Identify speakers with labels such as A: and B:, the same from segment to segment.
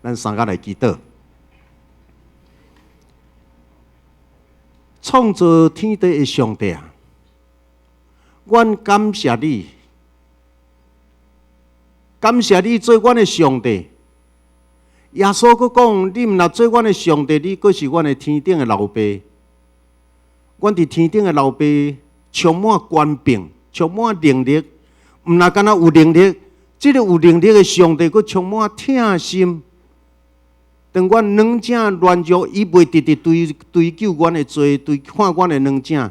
A: 咱三个来祈祷。创造天地的上帝啊，阮感谢你，感谢你做阮的上帝。耶稣佫讲：你毋若做阮的上帝，你佫是阮的天顶的老爸。阮伫天顶的老爸，充满权柄，充满能力。毋若敢若有能力，即个有能力的上帝，佫充满疼心。当阮软正软弱，伊袂直直追究阮的罪，看阮的软正，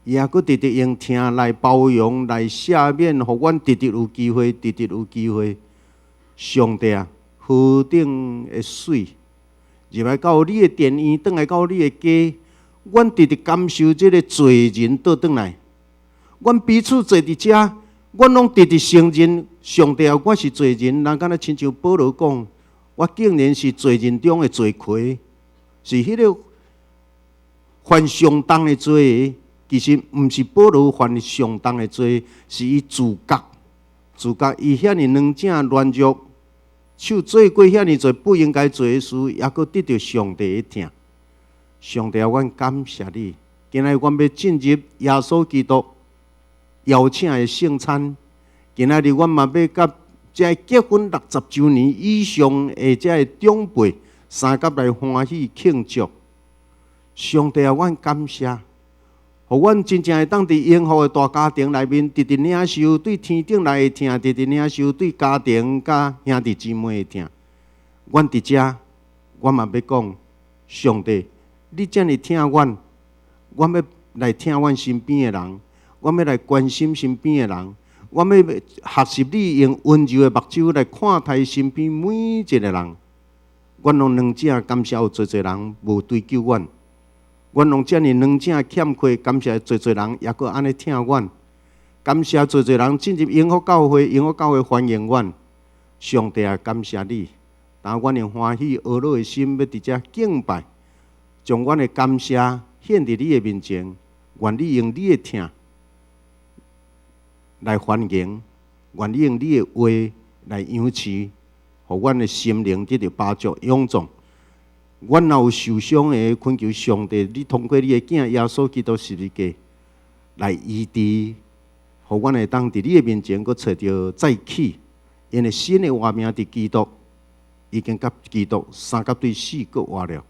A: 伊也佫直直用疼来包容、来赦免，互阮直直有机会，直直有机会。上帝啊，河顶的水入来到你的殿院，转来到你的家，阮直直感受即个罪人倒转来。阮彼此坐伫遮，阮拢直直承认，上帝啊，我是罪人。人敢若亲像保罗讲。我竟然是罪人中的罪魁，是迄个犯上当的罪。其实毋是保罗犯上当的罪，是伊自觉，伊遐尼软正软弱，手做过遐尼侪不应该做的事，也佫得到上帝的疼。上帝啊，阮感谢你。今仔日阮要进入耶稣基督邀请的圣餐，今仔日阮嘛要甲这结婚60周年以上的这长辈三甲来欢喜庆祝。上帝啊，阮感谢，互阮真正会当伫幸福的大家庭内面，直直领受对天顶来的疼，直直领受对家庭甲兄弟姊妹的疼。阮伫遮，阮嘛要讲，上帝，你遮尔疼阮，阮要来疼阮身边的人，阮要来关心身边的人。我要学习你用温柔的目睭来看待身边每一个人。阮拢软正感谢有侪侪人无追究阮，阮拢遮尔软正欠缺，感谢侪侪人也阁安尼疼阮，感谢侪侪人进入永福教会，永福教会欢迎阮。上帝啊，感谢你，但阮用欢喜懊恼的心要伫遮敬拜，将阮的感谢献伫你的面前，愿你用你的疼来欢迎，愿你用你的话来养持，互阮的心灵得到帮助永壮。阮若有受伤的，恳求上帝，你通过你的囝耶稣基督十字架来医治，互阮会当伫你的面前，佫找到再起，因为新的活命伫基督，已经甲基督三甲对四佫活了。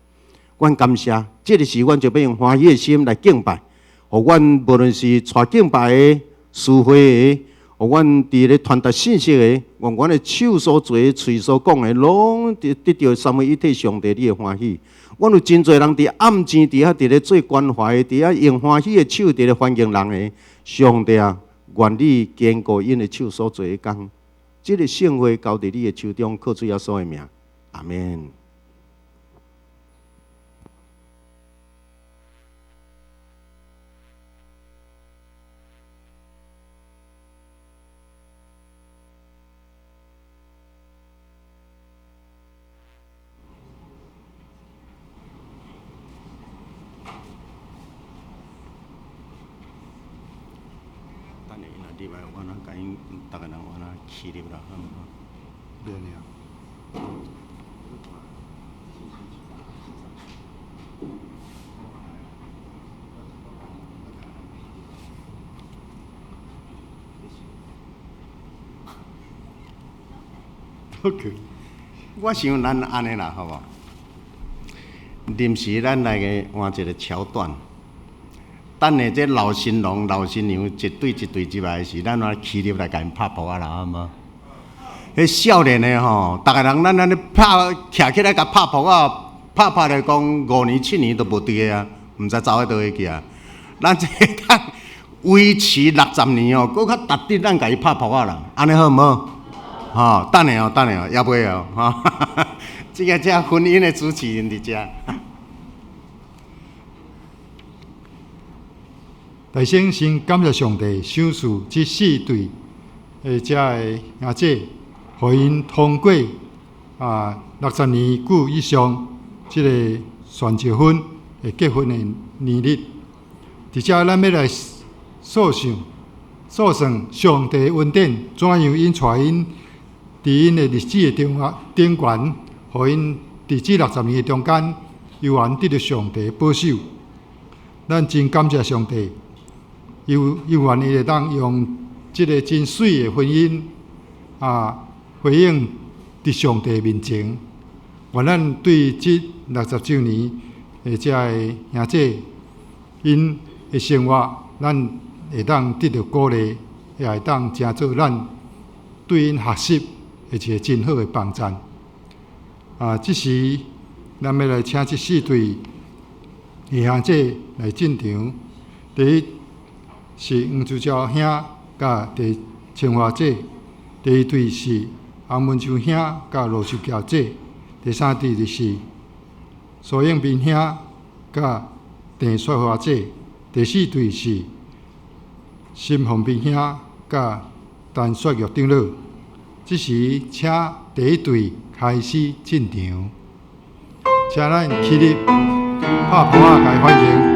A: 阮感谢，这个时阮就要用欢喜的心来敬拜，互阮无论是带敬拜的。慈悲的，互阮伫咧传达信息的，愿阮的手所做、嘴所讲的，拢得到三位一体上帝你的欢喜。阮有真侪人伫暗前伫遐伫咧做关怀的，伫遐用欢喜的手伫咧欢迎人的。上帝啊，愿你坚固因的手所做的工。这个圣会交伫你的手中，靠主耶稣的名，阿门。入来，我那甲因逐个人我那起入啦，好唔好？对呀。OK， 我想咱安尼啦，好无？临时咱来个换一个桥段。等下这老新郎、老新娘一对一对入来时，咱来起入来甲因拍扑啊啦，好无？迄少年的吼，逐个人咱安尼拍徛起来甲拍扑啊，拍来讲5年7年都无对个啊，毋知走喺倒去啊。咱这个维持60年哦，搁较值得咱甲伊拍扑啊啦，安尼好毋好？吼，等下哦，要袂哦，哈，这个婚姻的主持人伫遮。
B: 大先先感谢上帝赏赐这4对遮的兄姐，互因通过60年久以上这个选结婚的结婚的年日。伫遮咱要来诉算上帝恩典，怎样因带因伫因的日子的顶悬，互因伫这60年中间，犹原得到上帝保守。咱真感谢上帝，犹原伊会当用这个真水的婚姻回应伫上帝面前。愿咱对这60周年的这个兄姐因的生活，咱会当得到鼓励，也会当成做咱对因学习一个真好的帮衬。这时咱要来请这4对兄姐来进场。第一是黄珠娇兄甲第青花姐，第2对是洪文秋兄甲罗秀娇姐，第3对就是苏永斌兄甲郑雪花姐，第4对是申凤斌兄甲陈雪玉长老。这时请第1对开始进场，请咱起立拍鼓仔来欢迎。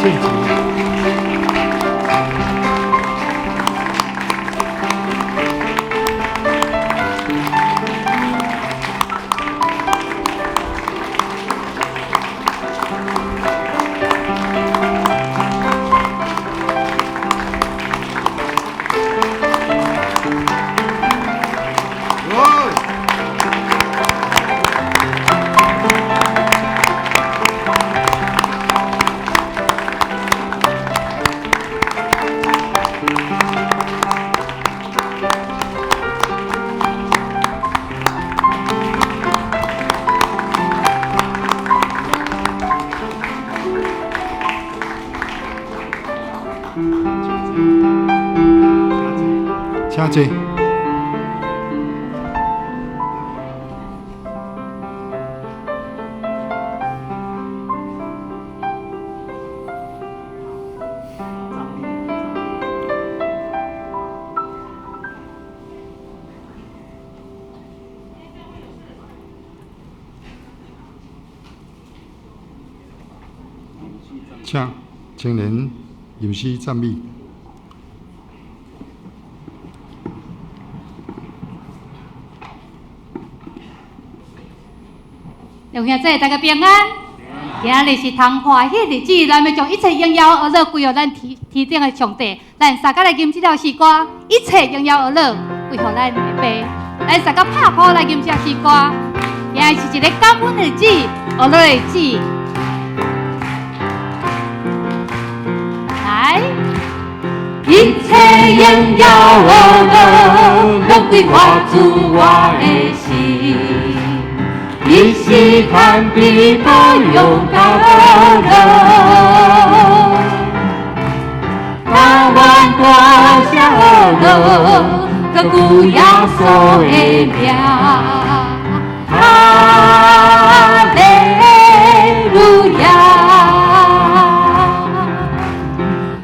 B: 请坐。请青年吟诗赞美。
C: 众兄弟大家平安。今日是通欢喜日子，咱要将一切荣耀而乐归予咱天顶的上帝。咱大家来吟这条诗歌，一切荣耀而乐归予咱的爸。咱大家拍鼓来吟这诗歌。今日是一个感恩的日子，而乐的日子。来，一切荣耀而乐，乐归我主我的心。一起看比不勇敢而乐，他万国下而乐，个古亚所的名，哈利路亚，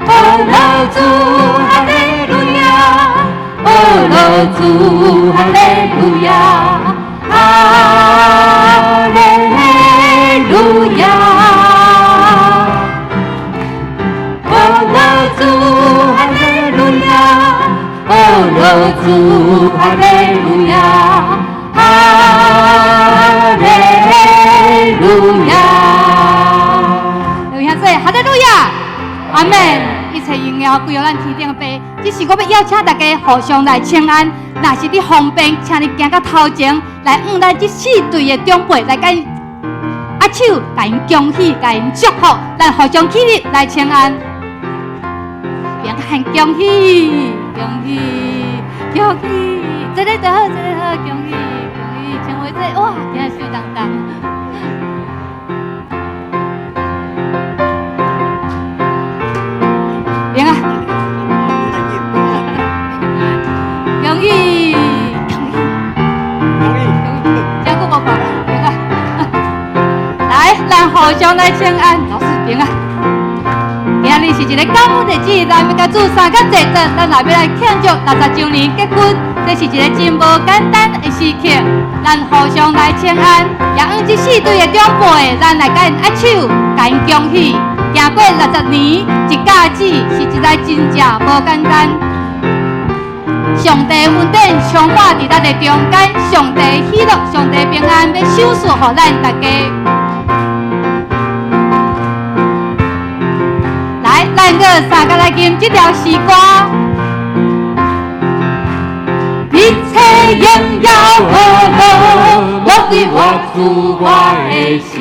C: 哦乐主哈利路亚，哦乐主哈利路亚。哈利路亚，哦乐主哈利路亚，哦乐主哈利路亚，哈阿免，一切荣耀归于咱天顶的爸。只是我要邀请大家互相来请安。若是你方便，请你行到头前来，咱这4队的长辈来跟握手，甲因恭喜，甲因祝福，咱互相起立来请安。别喊恭喜，恭喜，恭喜！这个就好，这个好，恭喜，恭喜！请回这哇，今日相当当。别啊！恭喜，恭喜，恭喜！这个无看，别啊！来，咱互相来请安，老师别啊！今日是一个感恩日子，咱要甲主3较济阵，咱也要来庆祝60周年结婚，这是一个真无简单的时刻，咱互相来请安，也用这4队的长辈，咱来甲因握手，甲因恭喜。行过60年，一家子是一个真正无简单。上帝恩典充满伫咱的中间，上帝喜乐，上帝平安，要赏赐予咱大家。来，咱个3个来吟这条诗歌。一切荣耀和乐，落在我主我的心。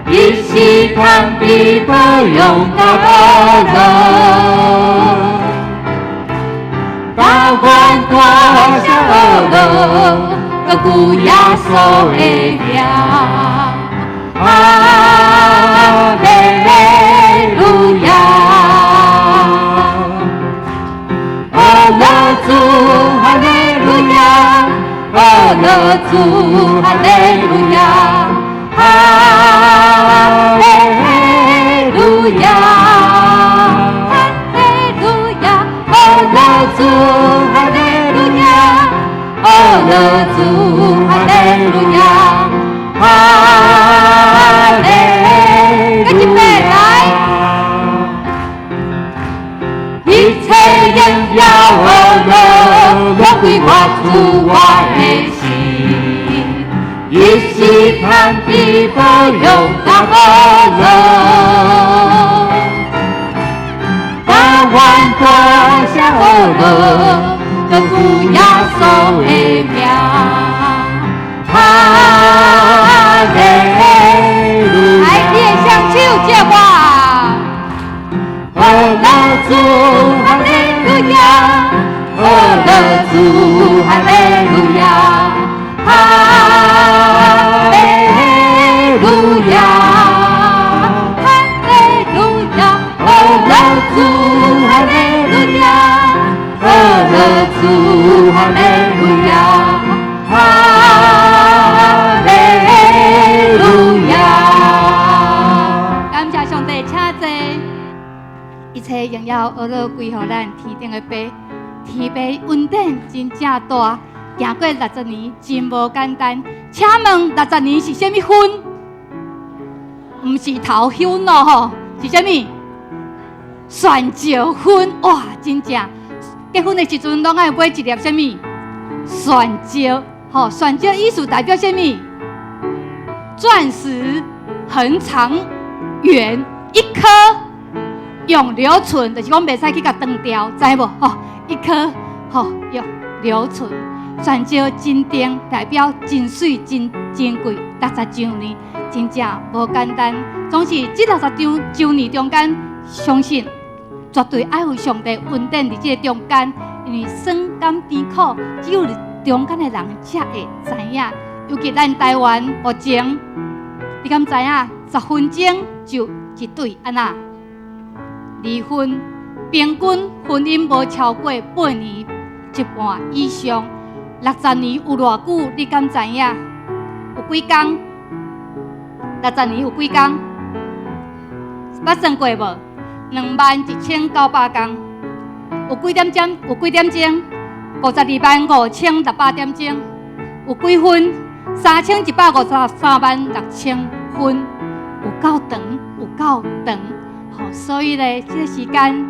C: 一时看比不用到乐，把万国下乐，个古耶稣的名。哈利路亚，阿拉主哈利路亚，阿拉主哈利路亚，哈利路亚，哈利路亚，阿拉主哈利路亚，阿拉主哈利路亚，哈利，跟住来，一切荣耀和乐，落归我主我的心，一时看比不用到乐，把万国下乐，个古耶稣的名。哈利路亚，来，你的双手接我。阿拉主哈利路亚，阿拉主哈利路亚，哈利路亚，哈利路亚，阿拉主哈利路亚，阿拉主哈利路亚。哈利路亚！感谢上帝，请坐。一切荣耀、阿乐归乎咱天顶的爸。天父恩典真正大，行过60年真无简单。请问60年是啥物婚？唔是头婚咯吼，是啥物？选招婚哇，真正结婚的时阵，拢爱买一粒啥物？选招。好，选招艺术代表什么？钻石很长圆一颗，用留存，就是讲袂使去甲断掉，知无？吼，一颗吼用留存。选招真定，代表真水真珍贵。60周年真正无简单，总是这60周年中间，相信绝对爱有上帝恩典伫这个中间，因为酸甘甜苦只有中间的人才会知影，尤其咱台湾目前，你敢知影？10分钟就一对安那离婚，平均婚姻无超过8年一半以上。60年有偌久？你敢知影？有几工？60年有几工？捌算过无？21900工。有几点钟？有几点钟？525618点钟，有几分？31536000分，有够长，有够长。好，所以咧，这个时间，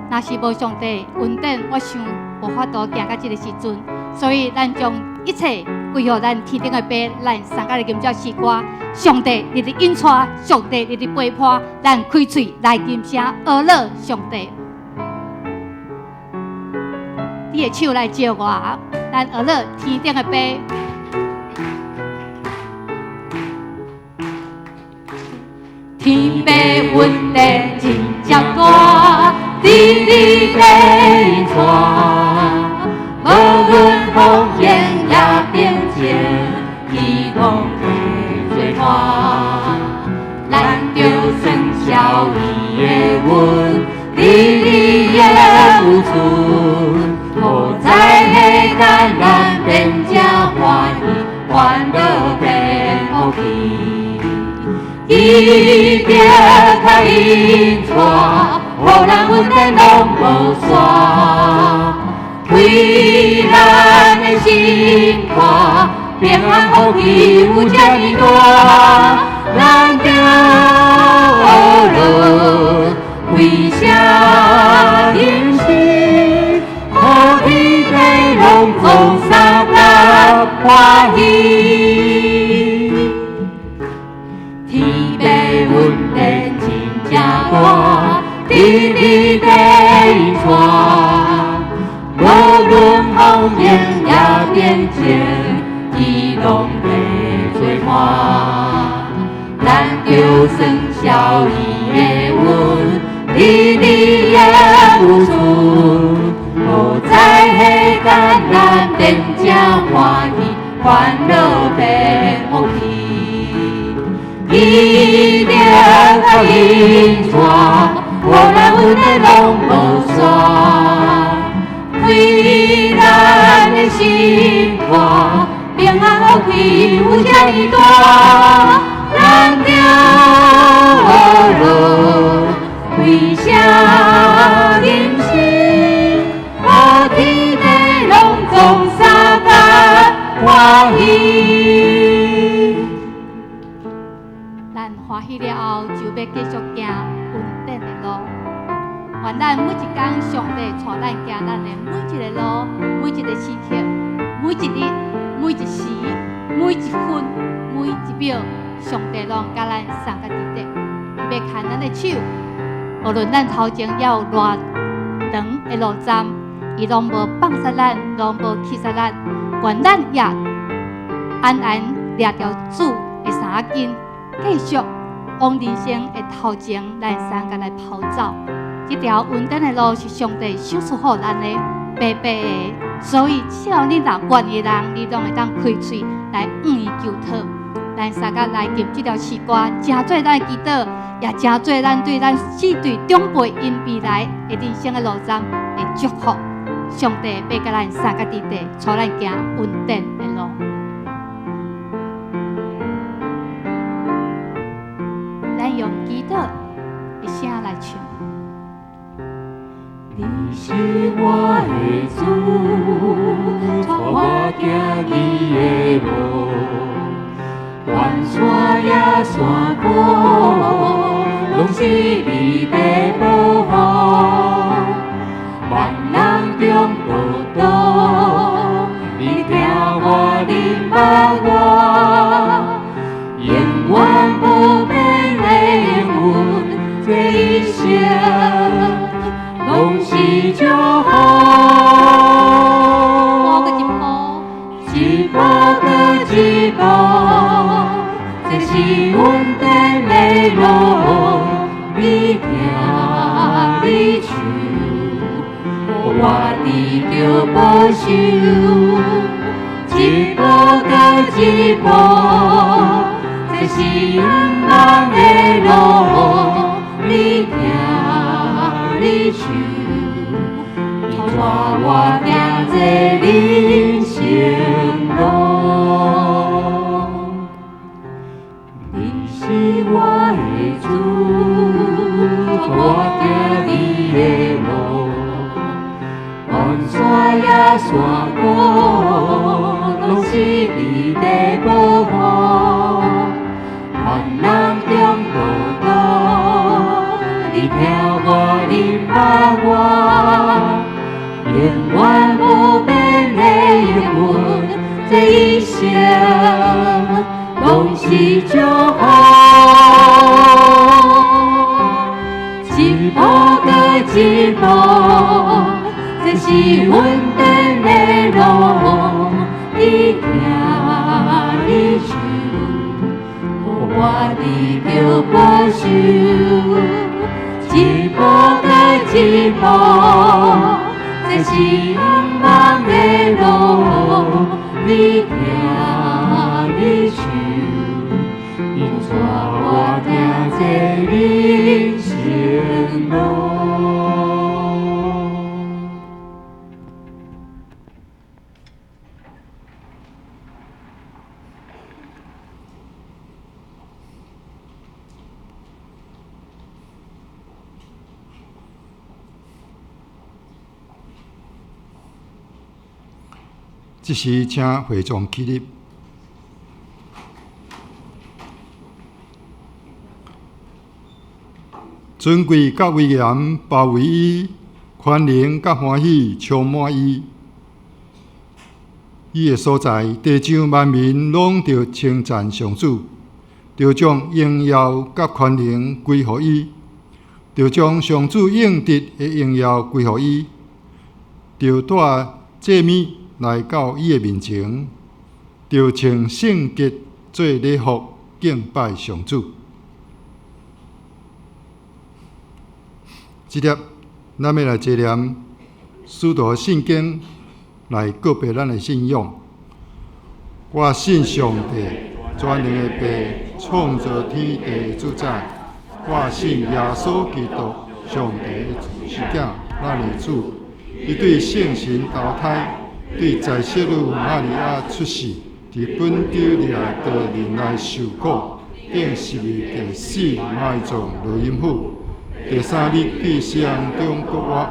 C: 若是无上帝恩典，我想无法度行到这个时阵。所以，咱将一切归予咱天顶的爸，咱三甲的金鸟诗歌，上帝你的引带，上帝你的陪伴，咱开嘴来金声，阿乐上帝，你的手来招我，咱阿乐天顶的爸。天地稳定真正大，地理地带，无论风烟也变迁，一同地做伴。咱着生肖伊的运，地理的有存，好在下咱咱变正欢喜，欢乐变福气。伊定较因带，互咱稳定拢无散。为咱的心肝，平安福气有遮尼大，咱着学乐，为啥忍心？好天地拢总三甲欢喜。天地稳定真正大，地理地带，无论风烟也变迁，伊拢会做伴。咱着算小伊的运，地理的有存，好在下咱咱变正欢喜，欢乐变福气。伊定较因带，互咱稳定拢无散。为咱的心肝，平安福气有遮尼大，咱着学乐，为啥忍心？好天地拢总三甲欢喜。咱欢喜了后，就要继续行稳定的路。愿咱每一天，上帝带咱行咱的每一个路，每一个时刻，每一日，每一时，每一分，每一秒，上帝拢甲咱三甲伫底，伊要牵咱的手，无论咱头前还有偌长的路站，伊拢无放杀咱，拢无弃杀咱。愿咱也安安抓条主的三根，继续往人生的头前，咱三甲来跑走。这条稳定的路是上帝赏赐予咱的白白的，所以只要你若愿意的人，你拢会当开嘴来向伊求讨。咱三甲来吟这条诗歌，真做咱的祈祷，也真做咱对咱四对长辈因未来的人生的路站的祝福。上帝要甲咱三甲伫地，带咱行稳定的路。咱用祈祷的声来唱。你是我的主，带我行你的路，万山也山高，拢是你的保护。万人中孤独，你听我领导我，永远不变的应允，这一生。拢是祝福，一步搁一步，这是稳定的路，你行你唱，我伫着保守，一步搁一步，这是永远的路，你行你唱。带我行这人生路，你是我的主，带我行你的路，万山也山高，拢是你的保护。万人中孤独，你听我领导我。永远不变的应允，
D: 一生拢是祝福，一步搁一步，这是阮登的路，你行你走，我你着保守，一步搁一步。这是茫茫的路，你行你走，因带我行这人生路。
B: 这时，请会众起立。尊贵甲威严包围伊，宽容甲欢喜充满伊。伊的所在，地上万民拢着称赞上主，着将荣耀甲宽容归乎伊，着将上主应得的荣耀归乎伊，着带祭物来到伊的面前，就穿圣洁做礼服敬拜上主。即粒，咱要来接念使徒圣经来告别咱的信仰。我信上帝，全能的爸，创造天地主宰。我信耶稣基督，上帝的是囝，咱的主。伊对圣神投胎。对在世女玛利亚出世，伫本丢里来到人来受苦，顶12第4埋葬落阴府，第3日对死人中国活，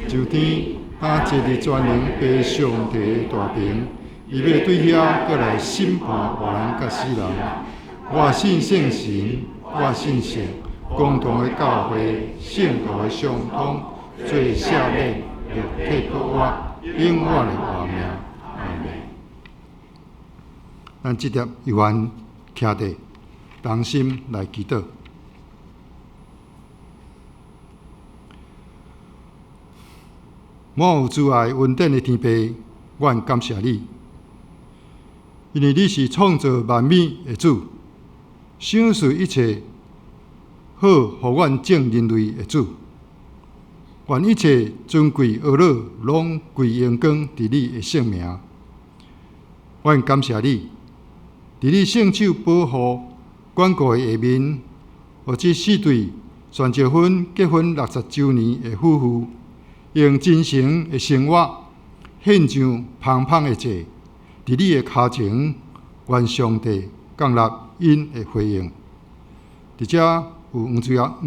B: 就天阿一日全能爬上帝大屏，伊要对遐过来审判活人甲死人。我信圣神，我信神，共同的教会，圣徒的相通，做赦免，肉体国活。永远的活命，阿们。咱即粒犹原徛地，同心来祈祷。满有慈爱恩典的天父，阮感谢你，因为你是创造万物的主，赏赐一切好，互阮正人类的主。愿一切尊贵恶乐，拢归荣光伫你的圣名。阮感谢你，伫你圣手保护、管顾的下面，互这4对选结婚60周年的夫妇，用真诚的生活，献上芳芳的祭，伫你的脚前，愿上帝降纳因的回应。伫遮有黄子尧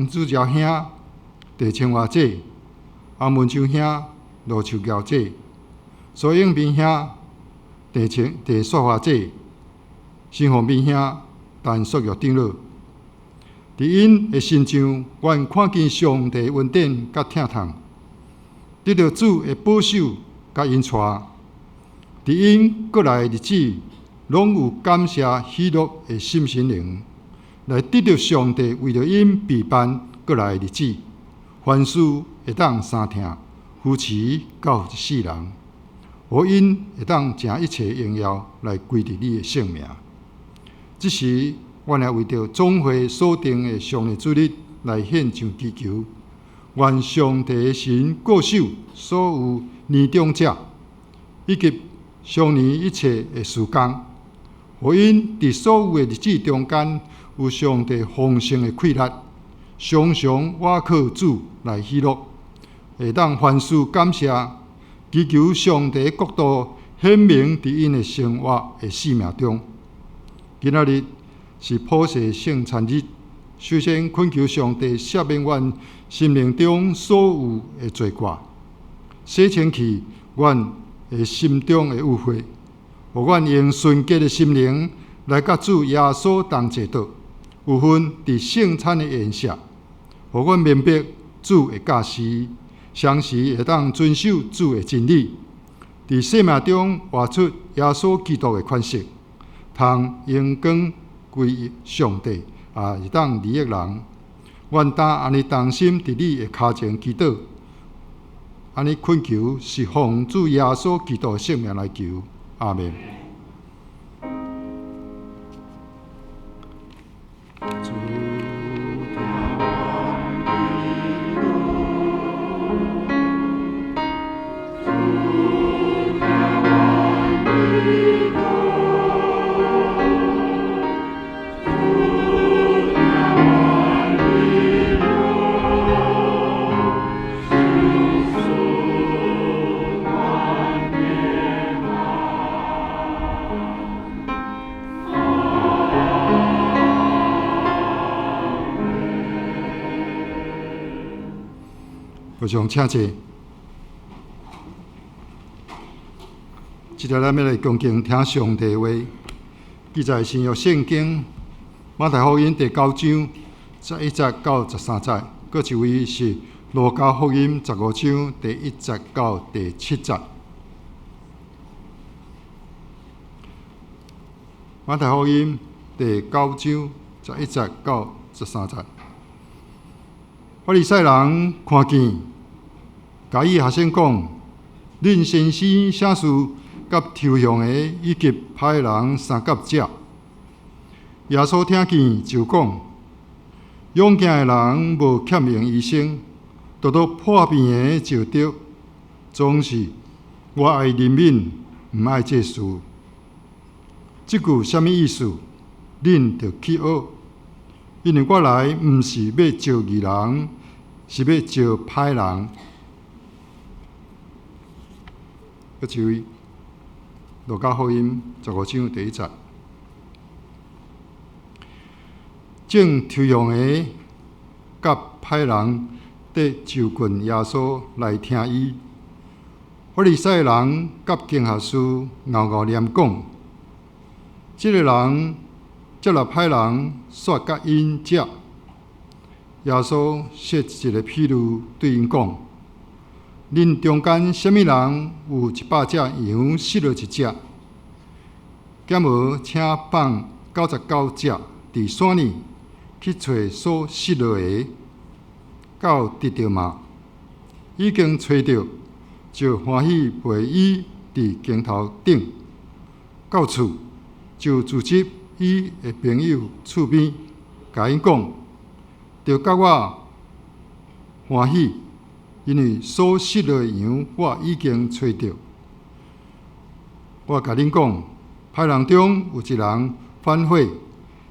B: 兄地青蛙祭。阿文秋兄、罗秋娇姐、苏永斌兄、地塑化姐、新宏斌兄、陈淑玉长老，伫因的心上，愿看见上帝恩典甲疼痛，得到主的保守甲引带，伫因过来日子，拢有感谢喜乐的心心灵，来得到上帝为着因备办过来日子。凡事会当三听，扶持到一世人，互因会当将一切荣耀来归伫你的圣名。这时，阮也为着总会所定的上帝主日来献上祈求，愿上帝的神固守所有年长者，以及上年一切的事工，互因伫所有的日子中间有上帝丰盛的气力。常常倚靠主来喜乐，会当凡事感谢，祈求上帝的国度显明伫因的生活的使命中。今仔日是普世圣餐日，首先恳求上帝赦免阮心灵中所有的罪过，洗清去阮的心中的污秽，互阮用纯洁的心灵来甲主耶稣同齐道，有份伫圣餐的宴席。互阮明白主的教示，常时会当遵守主的真理，伫生命中活出耶稣基督的款式，通荣光归上帝，会当利益人。愿当安尼同心伫你的脚前祈祷，安尼恳求是奉主耶稣基督的圣名来求，阿门。我想请坐。即条咱要来恭敬听上帝话，记载新约圣经马太福音第9章11节到13节，搁一位是路加福音15章第1节到第7节。马太福音第9章11节到13节。法利赛人看见，甲伊学生讲：恁先生写书甲抽象的以及歹人三甲者。耶稣听见就讲：勇健的人无欠用医生，独独破病的就对。总是我爱人民，毋爱这事。即句什么意思？恁着去学，因为我来毋是要招义人，是要招歹人。搁一位，路加福音15章第1节，正抽象的甲歹人伫就近耶稣来听伊。法利赛人甲经学士咬念讲，即个人接纳歹人煞甲因食。耶稣设一个譬喻对因讲：恁中间什么人有100只羊失落一只？敢无请放99只伫山里去找所失落的，到得着嘛？已经找着，就欢喜陪伊伫肩头顶，到厝就聚集伊的朋友厝边，甲因讲：着甲我欢喜，因为所失落的羊我已经找着。我甲恁讲，歹人中有一人反悔，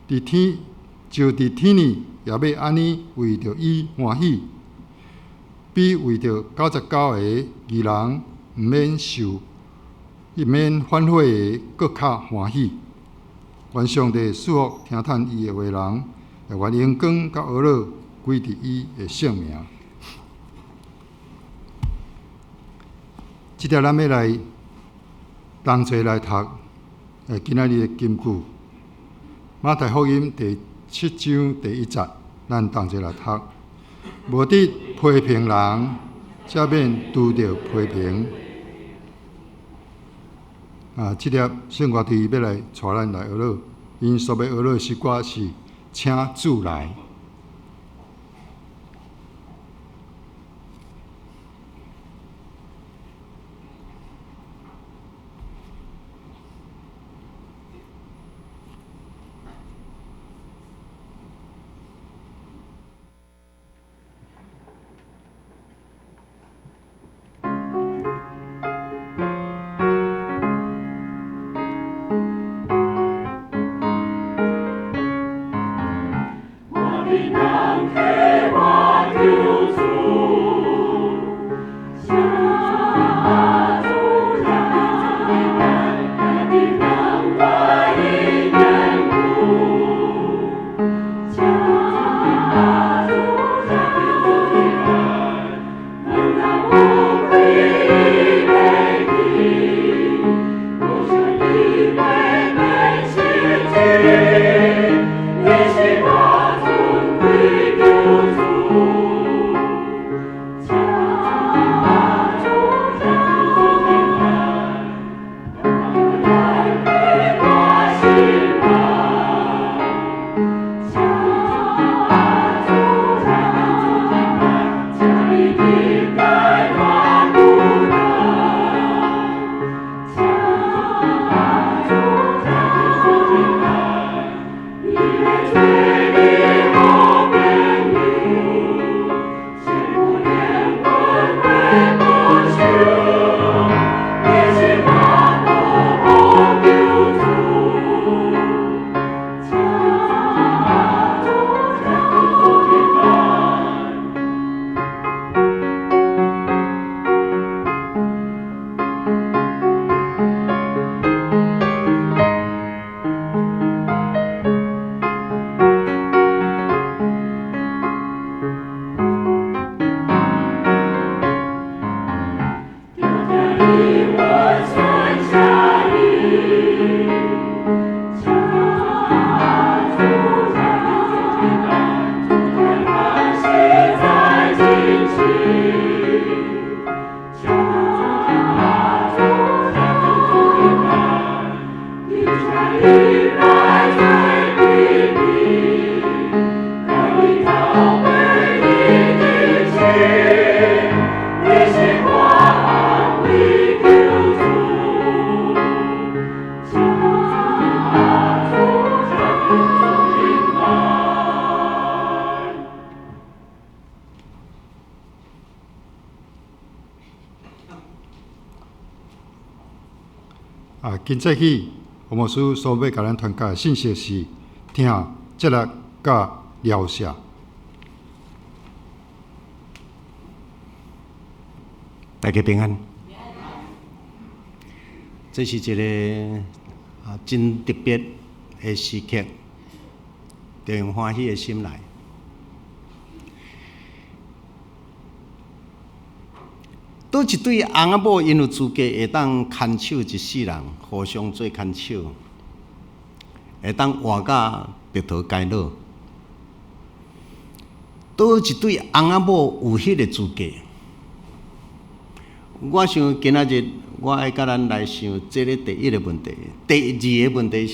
B: 伫天里也要安尼为着伊欢喜，比为着99个义人毋免反悔的搁较欢喜。愿上帝赐福听叹伊的话人，也愿荣光甲学乐归伫伊的圣名。即条咱要来同齐来读今仔日的金句，马太福音第7章第1节，咱同齐来读。无得批评人，则免拄着批评。即粒圣乐队要来带咱来学乐，因所要学乐诗歌是请主来。
D: 我
B: 今早起，我们所要甲咱传达的信息是：听、接纳、甲疗舍。
A: 大家平安。这是一个真特别的时刻，要用欢喜的心来。倒一对翁仔某因有资格会当牵手一世人，互相做牵手，会当活甲白头偕老。倒一对翁仔某有迄个资格？我想今仔日我爱甲咱来想，这个第一个问题。第二个问题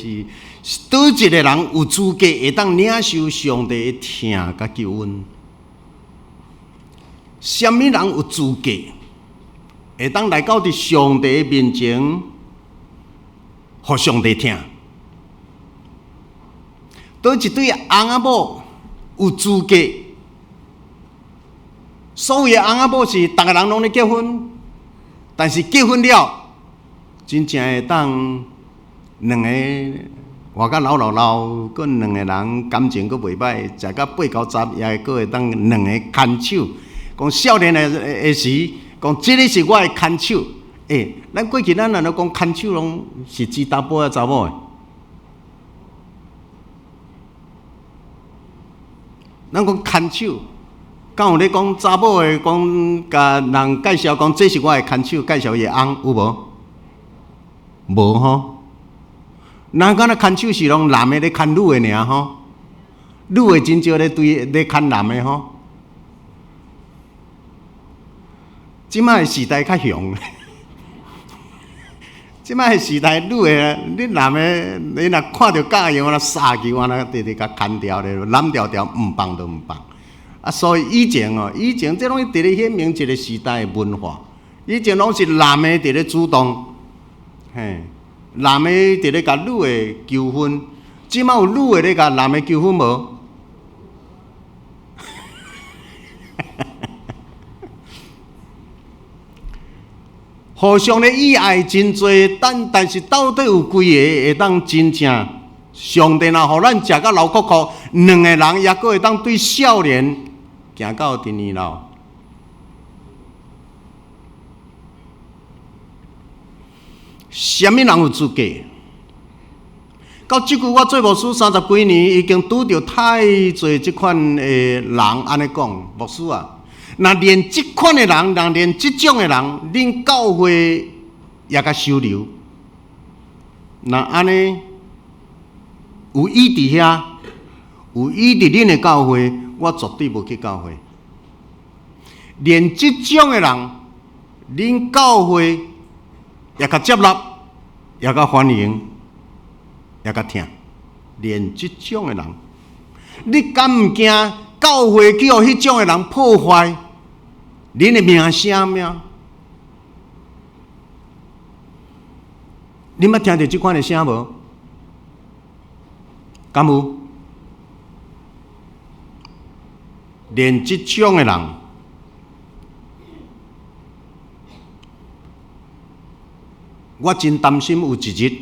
A: 是，倒一个人有资格会当领受上帝的疼甲救恩？什么人有资格会当来到伫上帝的面前，互上帝疼？倒一对翁仔某有资格？所有的翁仔某是逐个人拢咧结婚。但是结婚了，真正会当两个活甲老，佮两个人感情佮袂歹，食到8、9、10，也佮会当两个牵手。讲少年的时，讲这个是我的牵手。咱过去咱若讲牵手，拢是指查甫啊查某的。咱讲牵手。敢有咧讲查某诶，讲甲人介绍讲，这是我诶牵手，介绍伊翁有无？无吼。咱敢若牵手是拢男诶咧牵女诶尔吼，女诶真少咧咧牵男诶吼。即摆诶时代较凶，即摆诶时代女诶，你男诶，你若看到假样，若杀去，我若直直甲牵掉咧，揽条条，毋放都毋放。所以以前这拢伫咧显明一个时代的文化。以前拢是男的伫咧主动，男的伫咧甲女的求婚。即摆有女的咧甲男的求婚无？互相咧意爱真多，但是到底有几个会当真正？上帝若互咱食到老苦苦，两个人也阁会当对少年。行到伫年老，什么人有资格？到即句我做牧师30几年，已经拄着太侪即款的人安尼讲，牧师啊，若连即款的人，若连即种的人，恁教会也甲收留，那安尼有伊伫遐，有伊伫恁的教会。我绝对无去教会，连即种的人，恁教会也甲接纳，也甲欢迎，也甲听。连即种的人，你敢毋惊教会去互迄种的人破坏恁的名声咩？你捌听到即款的声无？敢有？连即种的人，我真担心有一日，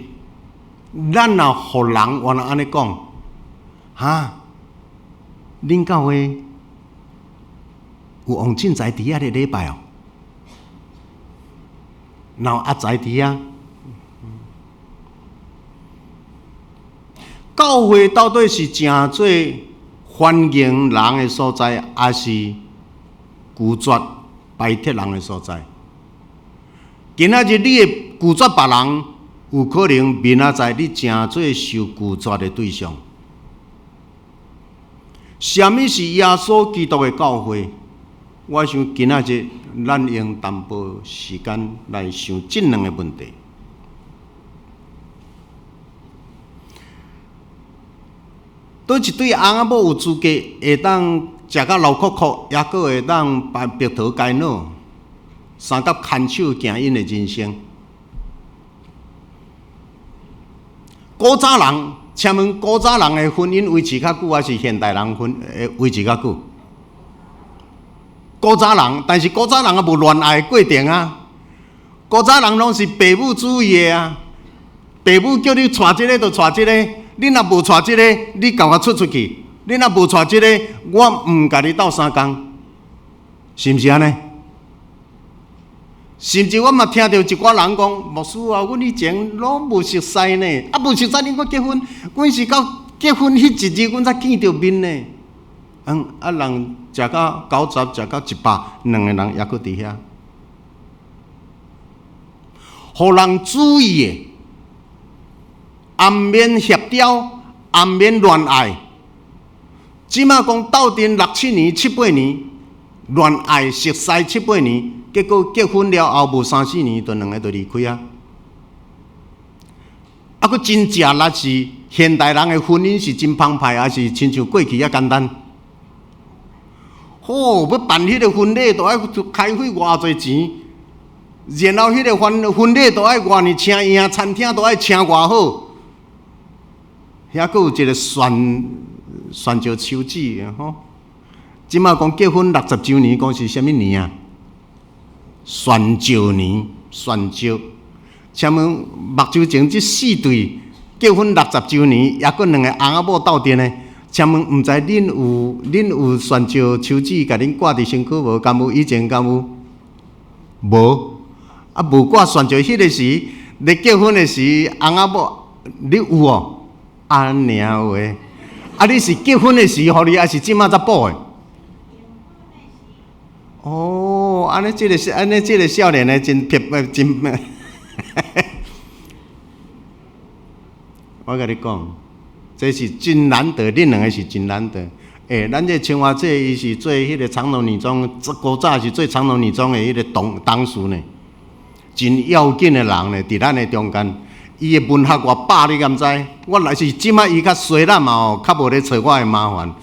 A: 咱若互人原来安尼讲，恁教会有王进财伫遐咧礼拜哦，然后阿财伫遐，教会到底是正做欢迎人的所在，还是拒绝排斥人的所在？今仔日你会拒绝别人，有可能明仔载你正做受拒绝的对象。什么是耶稣基督的教会？我想今仔日咱用淡薄时间来想这两个问题。倒一对翁仔某有资格会当食到老哭哭，也佫会当白头偕老，三甲牵手行因的人生。古早人，请问古早人的婚姻维持较久，还是现代人维持较久？古早人，但是古早人也无恋爱的过程啊。古早人拢是父母主义的啊，父母叫你娶这个就娶这个，你若无娶这个，你甲我出去。你若无娶这个，我毋甲你斗相共，是毋是安尼？甚至我嘛听到一寡人讲，牧师啊，阮以前拢无熟悉呢，啊无熟悉恁我结婚，阮是到结婚迄一日，阮才见着面呢。人食到90，食到100，两个人也佫伫遐，互人注意的，暗面协调，暗面恋爱。即马讲斗阵6、7年、7、8年，恋爱熟悉7、8年，结果结婚了后无3、4年，就两个就离开啊！啊，佫真正那是现代人的婚姻是真澎湃，还是亲像过去遐简单？要办迄个婚礼，都爱开费偌济钱，然后迄个婚礼都爱偌尼请宴，餐厅都爱请偌好，遐佫有一个选招手指吼。即马讲结婚60周年，讲是啥物年啊？选招年，选招。请问目睭前即4对结婚60周年，也佫两个翁仔某斗阵呢？请问，毋知恁有选招手指，甲恁挂伫身躯无？敢有？以前敢有？无。啊，无挂选招迄个时，你结婚的时，翁仔某你有哦？安尼话，啊，你是结婚的时，互你，还是即马才补的？哦，安尼即个少年的真真，我甲你讲。这是真难得，恁两个是真难得。咱这青花姐伊是做迄个长隆女装，古早是做长隆女装的迄个董事呢，真要紧的人呢，伫咱的中间。伊的文学偌饱，你敢知？我若是即摆伊较衰咱嘛吼，较无咧找我的麻烦。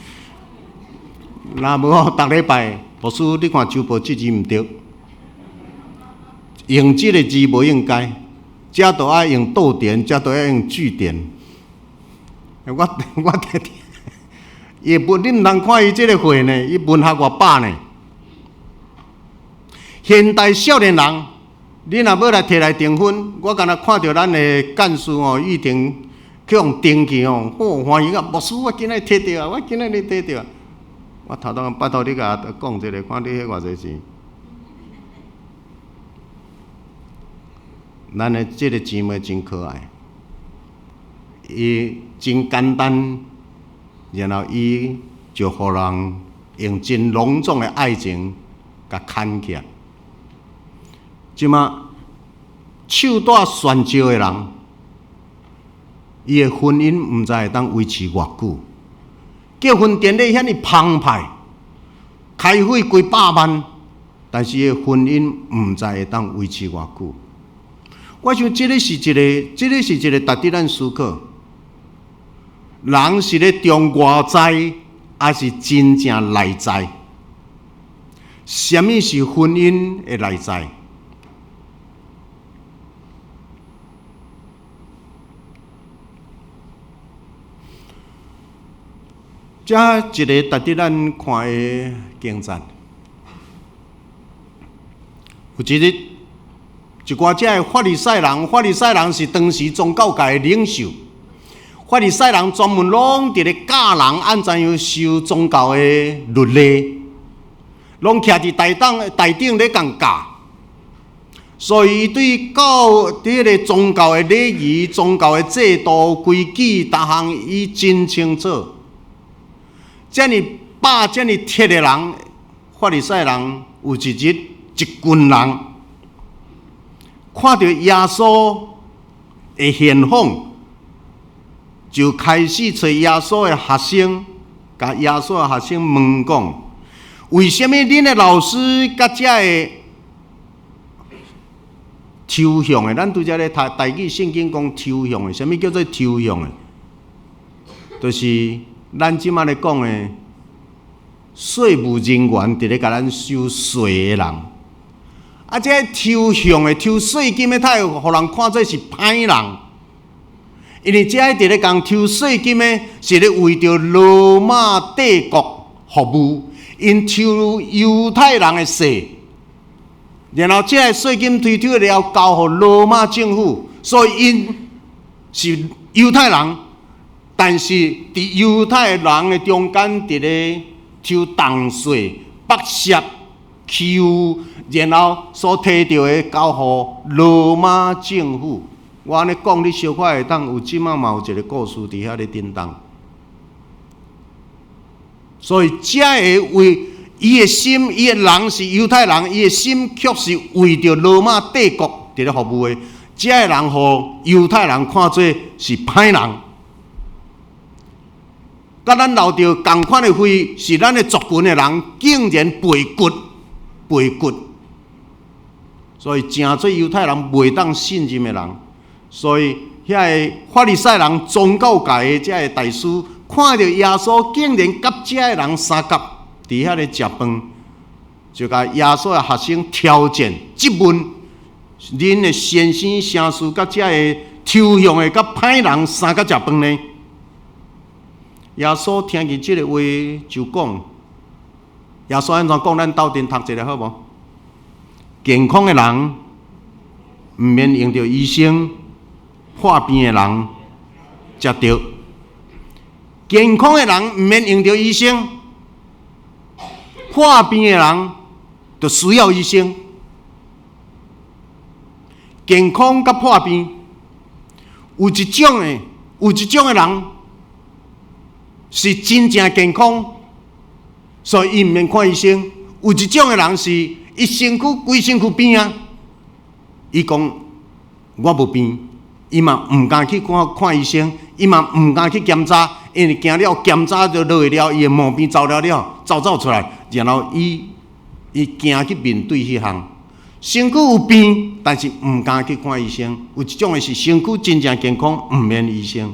A: 若无吼，逐礼拜，牧师你看周报即字毋对，用即个字无应该，遮都爱用逗点，遮都爱用句点。我听，伊文你毋通看伊即个会呢，伊文学偌饱呢。现代少年人，你若要来摕来订婚，我敢若看到咱的干事哦，玉婷去用登记哦，好欢喜啊！牧师，我今日摕到啊，我今日你摕到啊。我头当拜托你甲讲一个，看你迄偌济钱。咱的即个姊妹真可爱。伊真简单，然后伊就互人用真隆重的爱情甲牵起来。即马手带选招的人，伊的婚姻毋知会当维持偌久。结婚典礼遐尼澎湃，开费几百万，但是伊的婚姻毋知会当维持偌久。我想这个是一个值得咱思考。人是咧中外在，还是真正内在？什么是婚姻的内在？这一个值得咱看的经赞。有一日，一寡遮的法利赛人是当时宗教界的领袖。法利赛人专门拢伫咧教人按怎样守宗教的律例，拢徛伫台顶咧共教，所以对迄个宗教的礼仪、宗教的制度、规矩，逐项伊真清楚。遮尔饱、遮尔铁的人，法利赛人有一日，一群人看到耶稣的现况。就开始找耶稣的学生，甲耶稣的学生问讲：为什么恁的老师甲遮的抽象的？咱拄则咧台语圣经讲抽象的，什么叫做抽象的？就是咱即马咧讲诶，税务人员伫咧甲咱收税诶人，啊，这抽象诶、抽税金诶态度，互人看做是歹人。因为这伫咧讲抽税金诶，是咧为着罗马帝国服务，因抽犹太人诶税，然后这个税金推出了交互罗马政府，所以因是犹太人，但是伫犹太人诶中间伫咧抽重税、剥削、欺负，然后所摕到诶交互罗马政府。我安尼讲，你小可会当有即马嘛有一个故事伫遐咧叮当，所以这个为伊的心，伊的人是犹太人，伊的心却是为着罗马帝国伫咧服务的。这个人互犹太人看做是歹人，甲咱留着同款的非是咱的族群的人，竟然背骨，所以真做犹太人袂当信任的人。所以，遐个法利赛人、宗教界的遮个大师，看到耶稣竟然甲遮个人相夹，伫遐咧食饭，就甲耶稣的学生挑战质问：恁的先生、城市甲遮个抽象的、甲歹人相夹食饭呢？耶稣听见即个话就讲：耶稣安怎讲？咱斗阵读一下好无？健康的人毋免用着医生。破病的人才对，健康的人毋免用着医生，破病的人就需要医生。健康甲破病，有一种的人是真正健康，所以伊毋免看医生；有一种的人是伊规身躯病啊，伊讲我无病。伊嘛毋敢去看医生，伊嘛毋敢去检查，因为惊了检查就落去了，伊的毛病走出来，然后伊惊去面对迄项。身躯有病，但是毋敢去看医生。有一种的是身躯真正健康，毋免医生。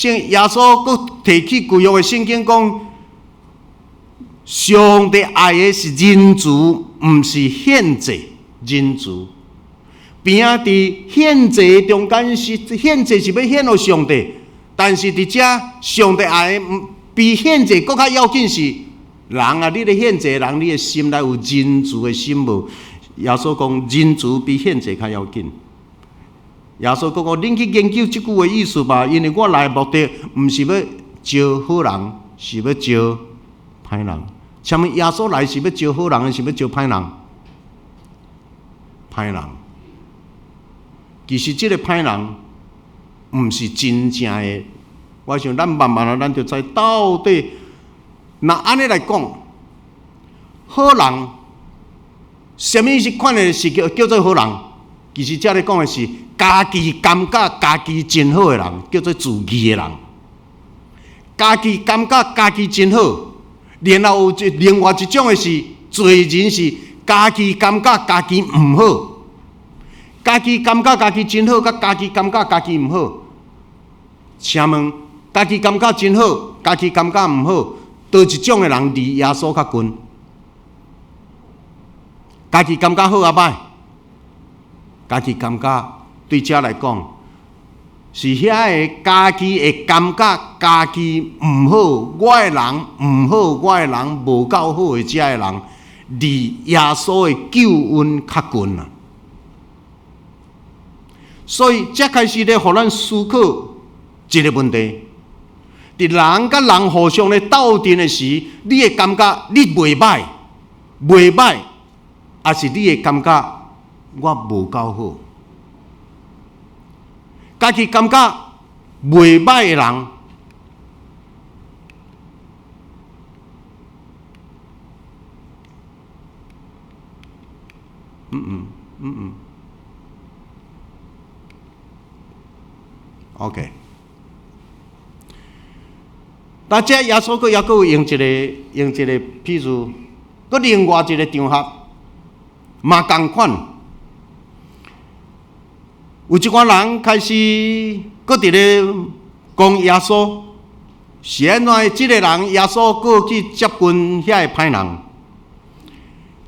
A: 耶稣佫提起旧约的圣经讲，上帝爱的是人慈，毋是献祭，人慈。边仔伫献祭中间是献祭是要献予上帝，但是伫遮上帝爱的比献祭更较要紧是人啊！你咧献祭人，你的心内有人慈的心无？耶稣讲人慈比献祭较要紧。耶稣讲恁去研究即句的意思吧，因为我来的目的毋是要招好人，是要招歹人。像耶稣来是要招好人，是要招歹人？歹人。其实这个歹人，毋是真正的。我想咱慢慢咱就知到底。那安尼来讲，好人，什么是款的是叫做好人？其实这里讲的是家己感觉家己真好的人，叫做自义的人。家己感觉家己真好，然后有另外一种的是罪人是家己感觉家己毋好。家己感觉家己真好，甲家己感觉家己毋好。请问，家己感觉真好，家己感觉毋好，倒一种的人离耶稣较近？家己感觉好啊歹？家己感觉对遮来讲，是遐个家己会感觉家己毋好，我的人毋好，我的人无够好的遮的人，离耶稣的救恩较近啊。所以，才开始咧，互咱思考一个问题：伫人甲人互相咧斗阵的时，你会感觉你袂歹，还是你会感觉我无够好？家己感觉袂歹的人，OK， 但这耶稣佫有用一个譬如，佫另外一个场合，嘛同款。有一群人开始佫伫咧讲耶稣，是安怎？即个人耶稣过去接近遐个歹人，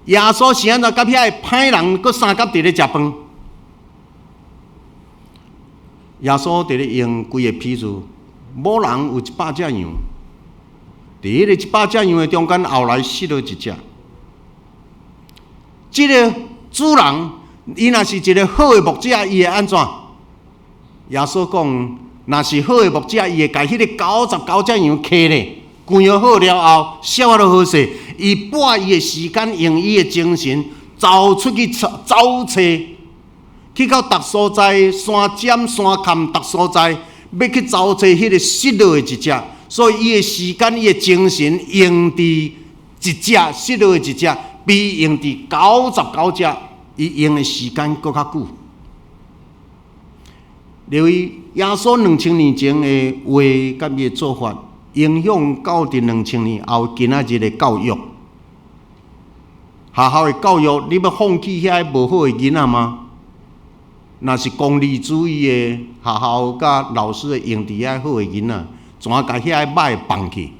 A: 耶稣是安怎？甲遐个歹人搁三甲伫咧食饭。耶稣伫咧用规个譬如，某人有100只羊，伫迄个100只羊的中间后来死了一只。即个主人，伊若是一个好的牧者，伊会安怎？耶稣讲，若是好的牧者，伊会甲迄个99只羊牵咧，关好了后，烧了好势，伊把伊的时间用伊的精神走出去走找，去到逐所在山尖山坎逐所在，要去找找迄个失落的一只。所以伊的时间、伊的精神用伫一只失落的一只，比用伫99只，伊用的时间搁较久。留意耶稣2000年前的话甲伊的做法，影响到伫2000年后今仔日的教育。学校的教育，你要放弃遐无好的囡仔吗？若是功利主义的学校甲老师的用伫遐好的囡仔，怎甲遐歹放弃？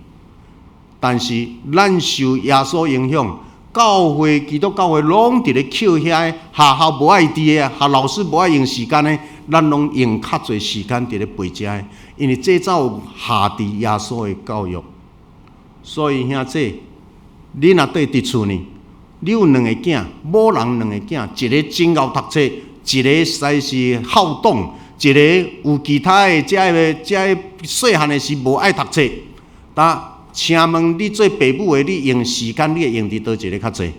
A: 但是咱受耶稣影响，教会基督教会拢伫咧扣遐学校无爱滴的，学老师无爱用时间的，咱拢用较侪时间伫咧陪遮的，因为这才有下伫耶稣的教育。所以兄弟，你若对伫厝呢，你有2个囝，某人2个囝，一个真爱读册，一个实在是好动，一个有其他的这细汉的时无爱读册。请问你做爸母的，你用时间你会用伫倒一个较济？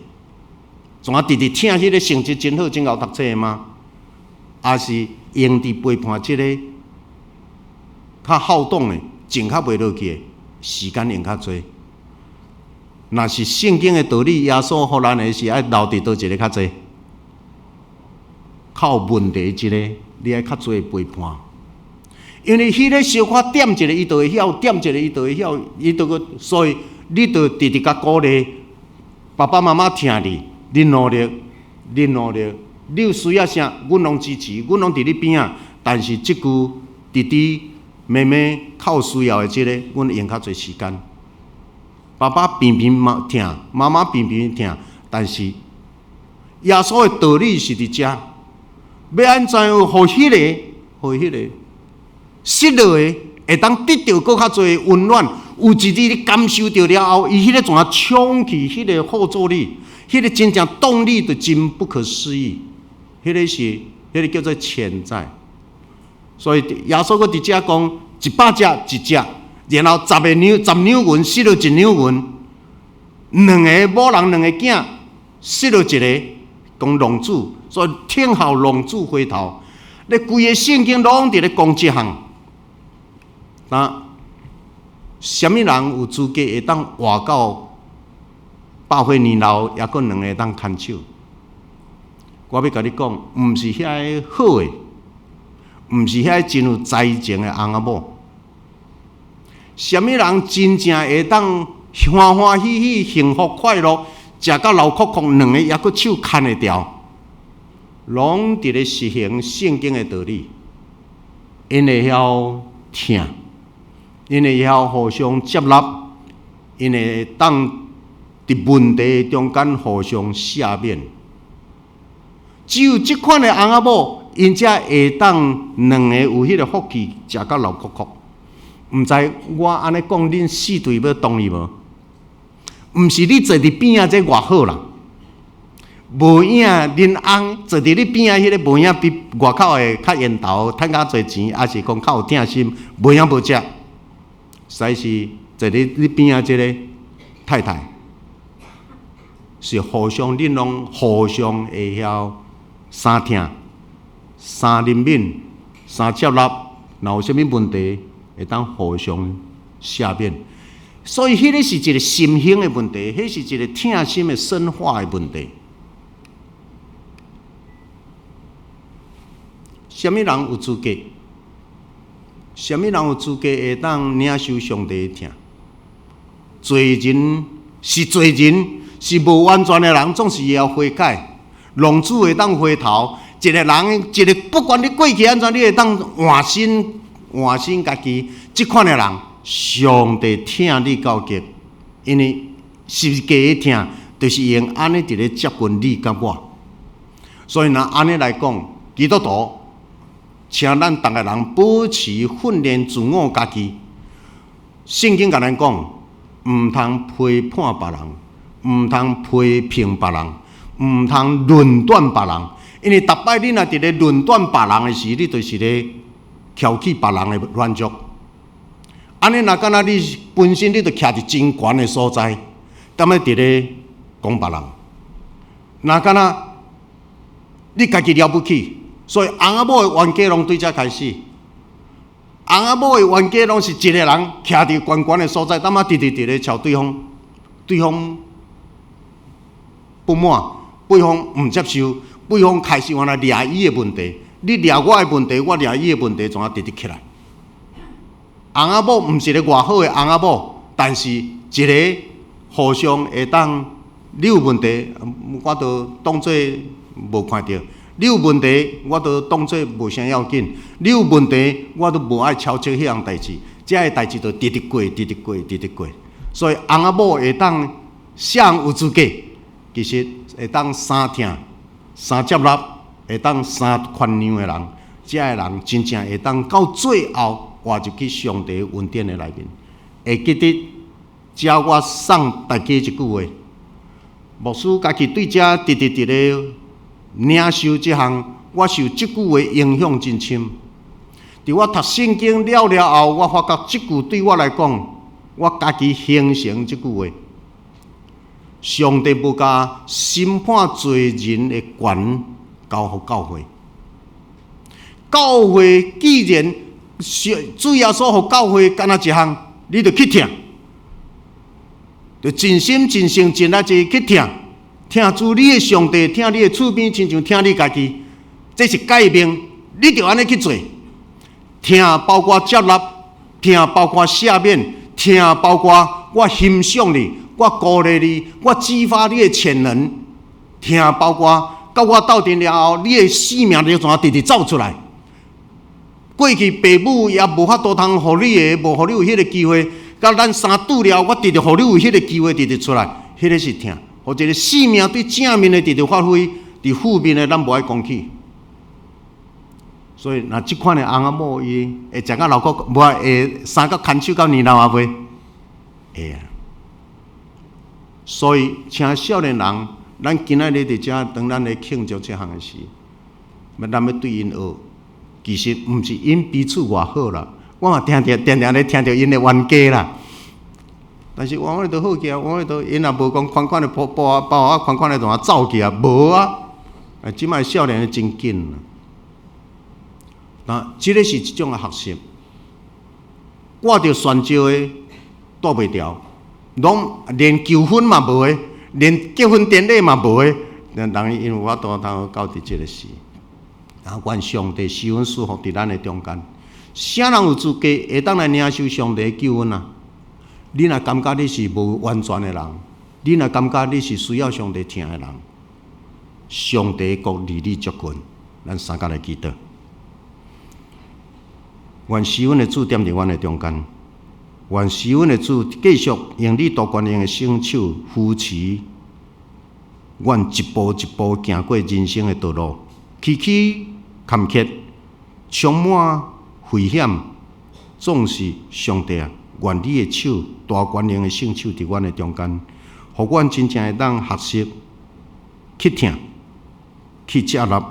A: 怎直直听迄个成绩真好、真爱读册的吗？还是用伫陪伴即个较好动的、静较袂落去的时间用较济？若是圣经的道理，耶稣互咱的是爱留伫倒一个较济？较有问题一个，你爱较侪陪伴。因为迄个小可点一个，伊就会晓；点一个，伊就会晓。伊就个，所以你就直直甲鼓励爸爸妈妈听你，你努力，你努力。你有需要啥，阮拢支持，阮拢伫你边仔。但是即句弟弟妹妹较有需要的即个，阮用较侪时间。爸爸偏偏听，妈妈偏偏听，但是耶稣的道理是伫遮，要安怎样互迄个。失落的会当得到更较侪温暖，有一日你感受到了后，伊迄个怎啊冲去，迄个后坐力，迄个真正动力就真不可思议。迄个叫做潜在。所以耶稣搁伫遮讲100只一只，然后10两银失落1两银，2个某人2个囝失落一个，讲浪子，所以听候浪子回头。咧规个圣经拢伫咧讲即项。什么人有资格会当活到100岁年老，也搁2个会当牵手？我要甲你讲，毋是遐个好诶，毋是遐真有才情诶翁仔某。什么人真正会当欢欢喜喜、幸福快乐，食到老哭哭，2个也搁手牵会牢？拢伫咧实行圣经诶道理，因会晓听。因会晓互相接纳，因会当伫问题中间互相赦免。只有即款的翁仔某，因才会当2个有迄个福气，食到老哭哭。毋知我安尼讲，恁4对要同意无？毋是你坐伫边仔这偌好啦，无影恁翁坐伫你边仔迄个无影比外口的较缘投，趁较侪钱，还是讲较有疼心，无影无食。实在是坐伫你边仔即个太太，是互相恁拢互相会晓相听、相怜悯、相接纳，若有啥物问题会当互相赦免。所以迄个是一个心性的问题，迄是一个疼心的深化的问题。什么人有资格？什么人有资格会当领受上帝的疼？罪人是无完全的人，总是要悔改。浪子会当回头，一个不管你过去安怎，你会当换心家己。即款的人上帝疼你到极，因为是假的疼，就是用安尼伫咧接近你甲我。所以若安尼来讲，基督徒，请咱逐个人保持训练自我家己。圣经甲咱讲，毋通批判别人，毋通批评别人，毋通论断别人。因为逐摆你若伫咧论断别人的时，你就是咧挑起别人的软弱。安尼若敢若你本身你就徛伫真悬的所在，踮咧伫咧讲别人。若敢若你家己了不起，所以翁仔某的冤家拢对遮开始。翁仔某的冤家拢是一个人徛伫悬悬的所在，踮直咧朝对方不满，对方毋接受，对方开始原来掠伊的问题，你掠我的问题，我掠伊的问题，怎啊直起来？翁仔某毋是一个偌好的翁仔某，但是一个互相会当，你有问题，我就当作无看到。你有问题，我都当作无啥要紧；你有问题，我都无爱超切迄样代志。这个代志就直过。所以翁仔某会当啥有资格，其实会当三听、三接纳，会当三宽容的人，这个人真正会当到最后活入去上帝恩典的内面。会记得，遮我送大家一句话：牧师家己对遮直咧。领受这项，我受这句话影响真深。伫我读圣经了后，我发觉这句对我来讲，我家己形成这句话：上帝无甲审判罪人的权交予教会。教会既然主耶稣予教会干那一项，你就去听，就真心真性真力去听。听主你的上帝，听你的厝边，亲像听你家己，这是诫命，你就安尼去做。听包括接纳，听包括赦免，听包括我欣赏你，我鼓励你，我激发你的潜能。听包括甲我斗阵了后，你的性命就怎啊直直走出来。过去父母也无法度通互你的，无互你有迄个机会。甲咱三拄了，我直直互你有迄个机会直直出来，迄个是听。或者生命对正面的直直发挥，伫负面的咱无爱讲起。所以，若即款的翁仔某伊会食到老骨，无会生到牵手到年老啊袂？会啊。所以，请少年人，咱今仔日伫遮，当咱咧庆祝这项的事，咱要对因学。其实毋是因彼此偌好啦，我嘛常咧听着因的冤家啦。但是往日都好起啊，往日都因也无讲款款的包啊，款款的怎啊走起啊，无啊。即摆少年真紧啦。那即个是一种的学习，我着宣召的躲袂牢，拢连求婚嘛无的，连结婚典礼嘛无的，人因为我都通搞伫即个事。啊，愿上帝施恩赐福伫咱的中间，啥人有资格会当来领受上帝的救恩啊？你若感觉你是无完全的人，你若感觉你是需要上帝听的人，上帝国离你足近，咱三甲来祈祷。愿施恩的主踮伫阮的中间，愿施恩的主继续用你多权能的双手扶持，阮一步一步行过人生的道路，崎岖坎坷，充满危险，总是上帝啊！愿你的手大权能的圣手伫阮的中间，互阮真正会当学习去听、去接纳、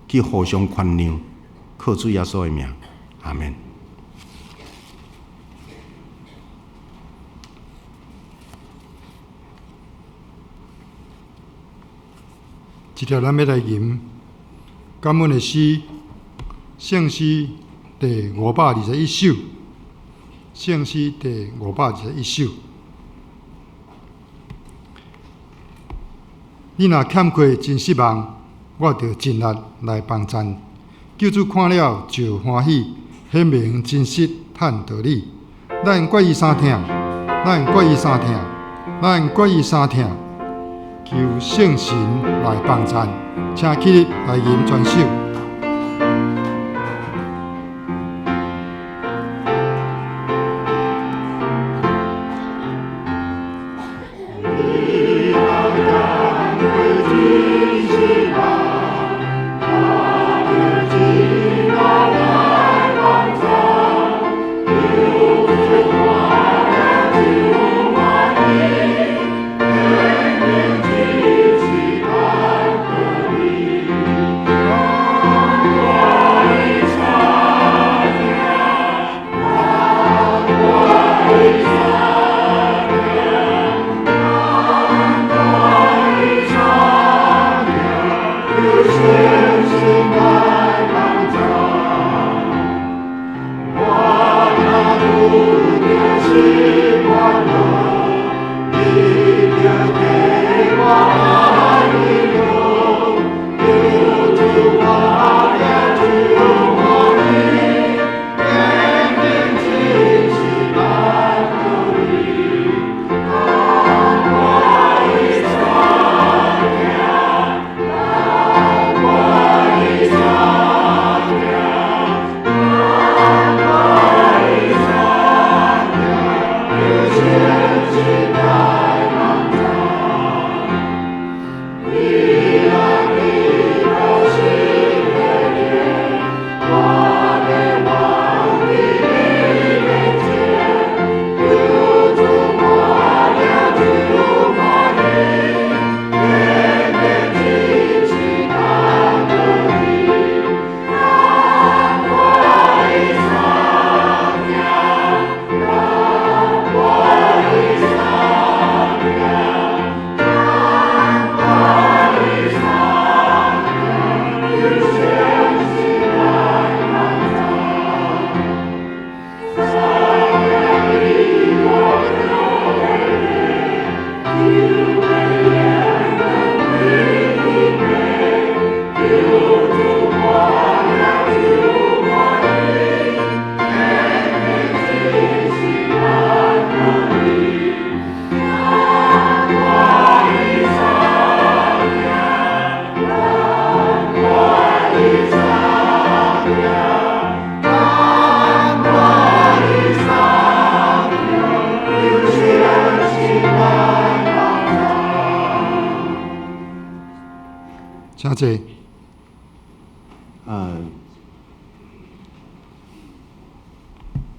A: 去互相宽容，靠主耶稣的名，阿们。
B: 一条咱要来吟感恩的诗，圣诗第521首。圣诗第521首。你若欠缺真失望，我着尽力来帮衬。救主看了就欢喜，显明真实坦道理。咱决意相听，咱决意相听，咱决意相听。求圣神来帮衬，请起立来吟全首。请坐。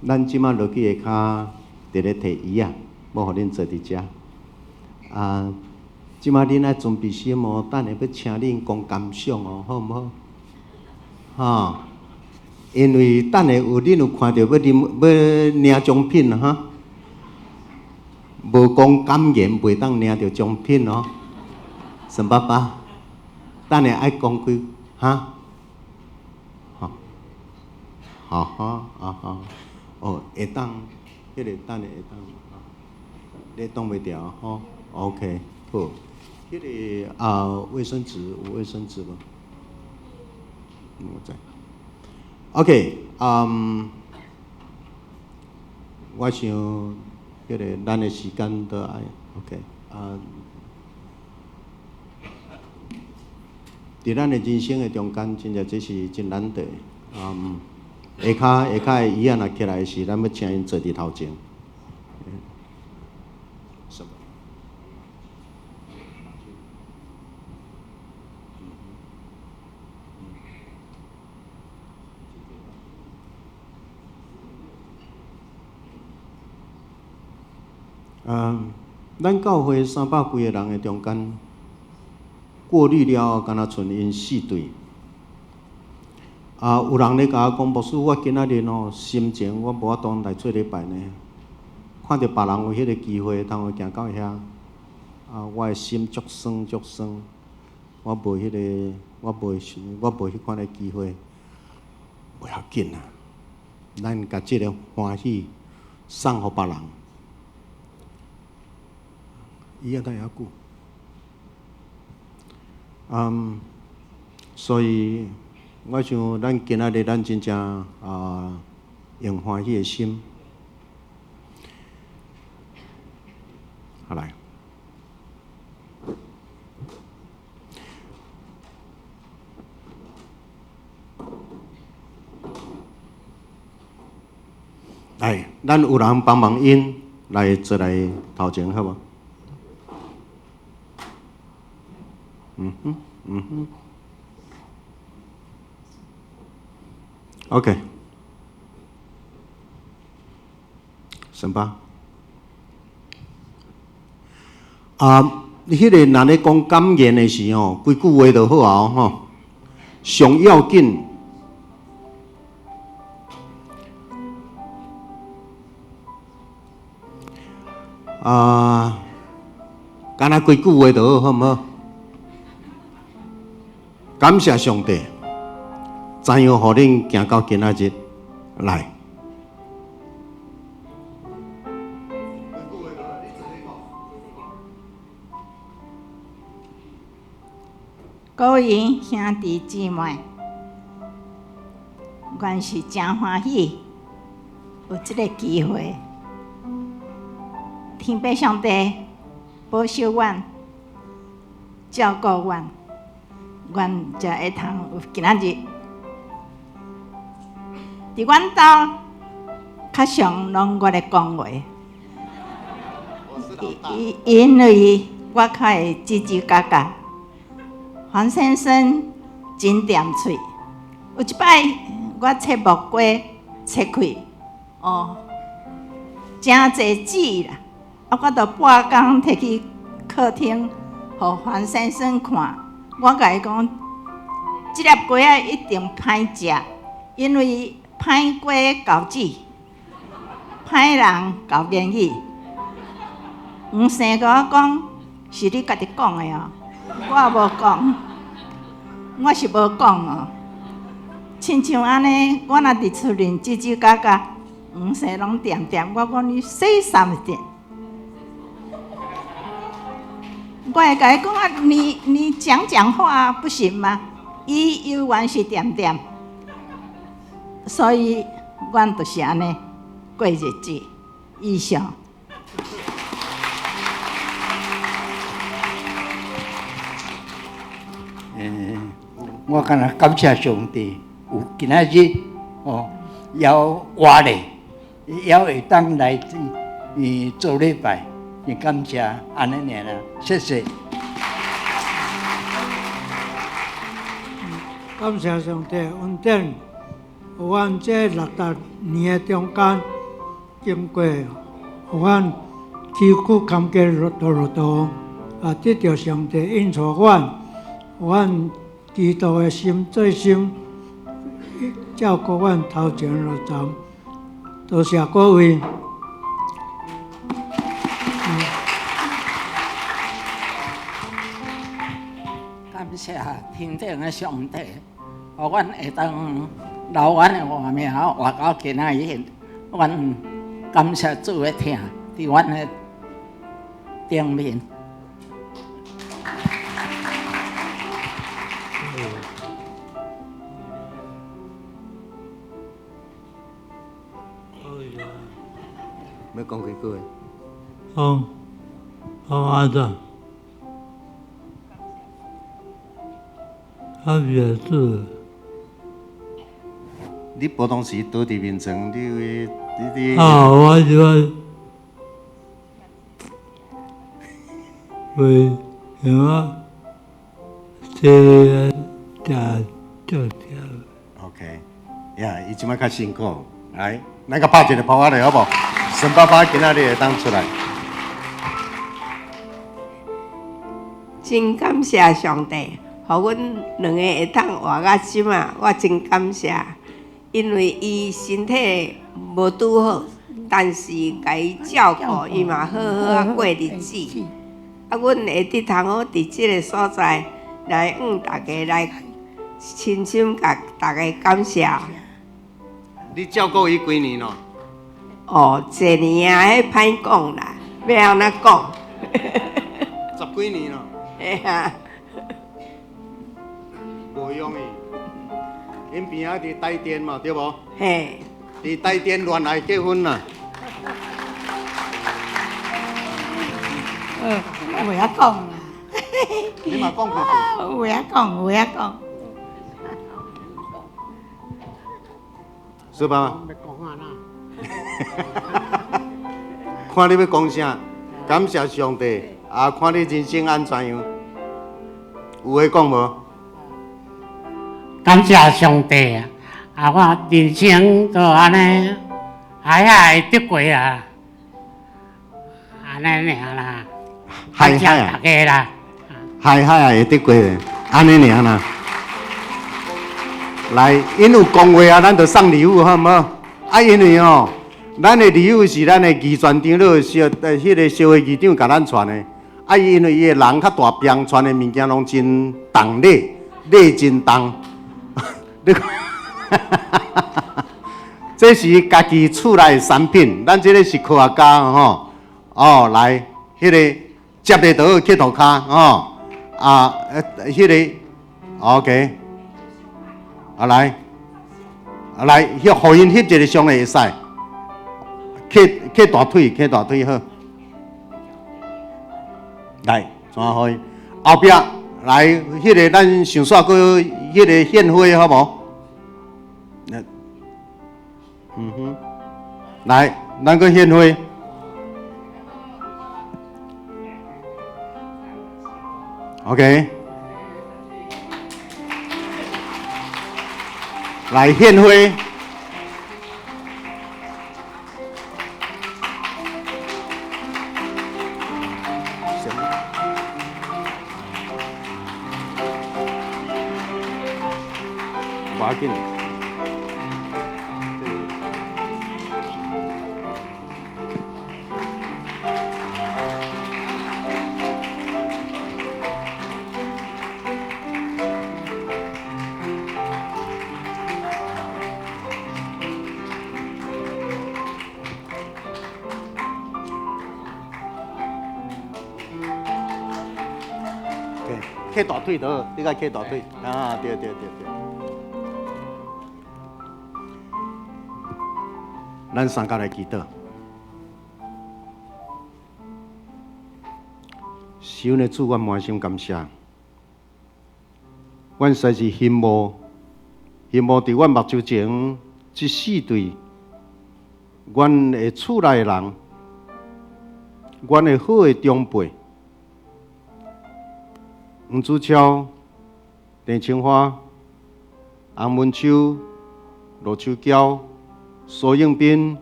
A: 咱即马落去下骹伫咧摕椅啊，要互恁坐伫遮。即马恁爱准备什么？等下要请恁讲感想哦，好毋好？哈，因为等下恁有看到要领奖品啊哈，无讲感言袂当领到奖品哦。沈爸爸，等下爱讲句哈，好，好。哦，会当，迄个等下会当，你挡袂牢吼。OK， 好。迄个卫生纸有卫生纸无？我知。OK， 我想迄个咱的时间都爱 OK 伫咱的人生的中间，真正这是真难得。下骹的椅仔若起来时，咱要请因坐伫头前。咱教会300几个人的中间，过滤了后，敢若剩因4对。有人咧甲我讲，牧师，我今仔日心情我无法度来做礼拜呢。看到别人有迄个机会，通行到遐，我的心足酸。我无迄个，我无迄款的机会，不要紧啊。咱甲即个欢喜送互别人。伊也等遐久，所以我想咱今仔日咱真正用欢喜的心，好来，来，咱有人帮忙因来坐来头前，好无？OK， 什么？迄个若咧讲感言的时吼，几句话就好啊吼。上要紧，干那几句话就好，好毋好？感谢上帝，怎样互恁行到今仔日来？
E: 各位兄弟姊妹，阮是真欢喜有这个机会，天父上帝保守阮、照顾阮。阮才会通有今仔日，伫阮兜较常拢我咧讲话，因为我较会叽叽嘎嘎。黄先生真掂喙，有一摆我切木瓜切开，真侪籽啦，我着半工摕去客厅，互黄先生看。我甲伊讲，即粒瓜仔一定歹食，因为歹瓜交籽，歹人交言语。黄生甲我讲，是你家己讲的哦，我无讲，我是无讲哦。亲像安尼，我若伫厝里叽叽嘎嘎，黄生拢点点，我讲你say something。我会甲伊讲啊，你讲话不行吗？伊永远是点点，所以阮就是安尼过日子。以上。
F: 我敢若感谢上帝，有今仔日也活咧，也会当来做礼拜。也感谢安尼尔啦，谢谢。
G: 感谢上帝恩典，有阮这60年的中间经过，有阮艰苦坎坷路途，得到上帝引带阮，有阮基督的心最心照顾阮头前路站，多谢各位。
H: 感谢天顶的上帝，互阮会当留阮的活命活到今仔日，阮感谢主的疼伫阮的顶面。
A: 要讲几句？
G: 好安怎？感谢主。
A: 你不当时倒伫面前，你
G: 我喜欢为什么这就条。
A: OK，呀，伊即摆较辛苦，来，咱甲拍一个泡仔来好无？神爸爸今仔日会当出来。
I: 真感谢上帝，互阮两个会当活到即仔，我真感谢。因为伊身体无拄好，但是甲伊照顾，伊嘛好好啊过日子。啊，阮会得通好伫即个所在来大家来深深甲大家感谢。
A: 你照顾伊几年咯？
I: 一年啊，迄歹讲啦，要安怎讲
A: 10几年咯。
I: 嘿啊，
A: 无容易。因边仔伫台电嘛，对无？
I: 嘿，
A: 伫台电恋爱结婚啦。
E: 有影讲啦，
A: 你嘛讲几句？
E: 有影讲，有影讲。
A: 是吧？看你要讲啥？感谢上帝，看你人生安怎样？有话讲无？
H: 感谢上帝我人生就安尼，海得过啊，安尼尔啦。
A: 海大
H: 家啦，
A: 海会得过的，安尼尔啦。来，因有讲话咱就送礼物好唔好？因为咱的礼物是咱的义传长老迄个社会议长甲咱传的。因为伊个人较大病，传的物件拢真重礼真重。你看，这是家己厝内的产品，咱这个是科学家来，迄个接得到乞头卡迄个 OK， 来，互因翕一个相会使，摕大腿好，来，怎好伊？后壁来，迄个咱想煞个迄个献花好无？来，咱个献花。OK， 来献花。无要紧。摕大腿就好，你甲摕大腿对。咱三甲来祈祷，神的主，阮满心感谢，阮实是羡慕伫阮目睭前这4对，阮的厝内的人，阮的好的长辈，黄子超、陈清华、洪文秋、罗秋娇、苏应斌、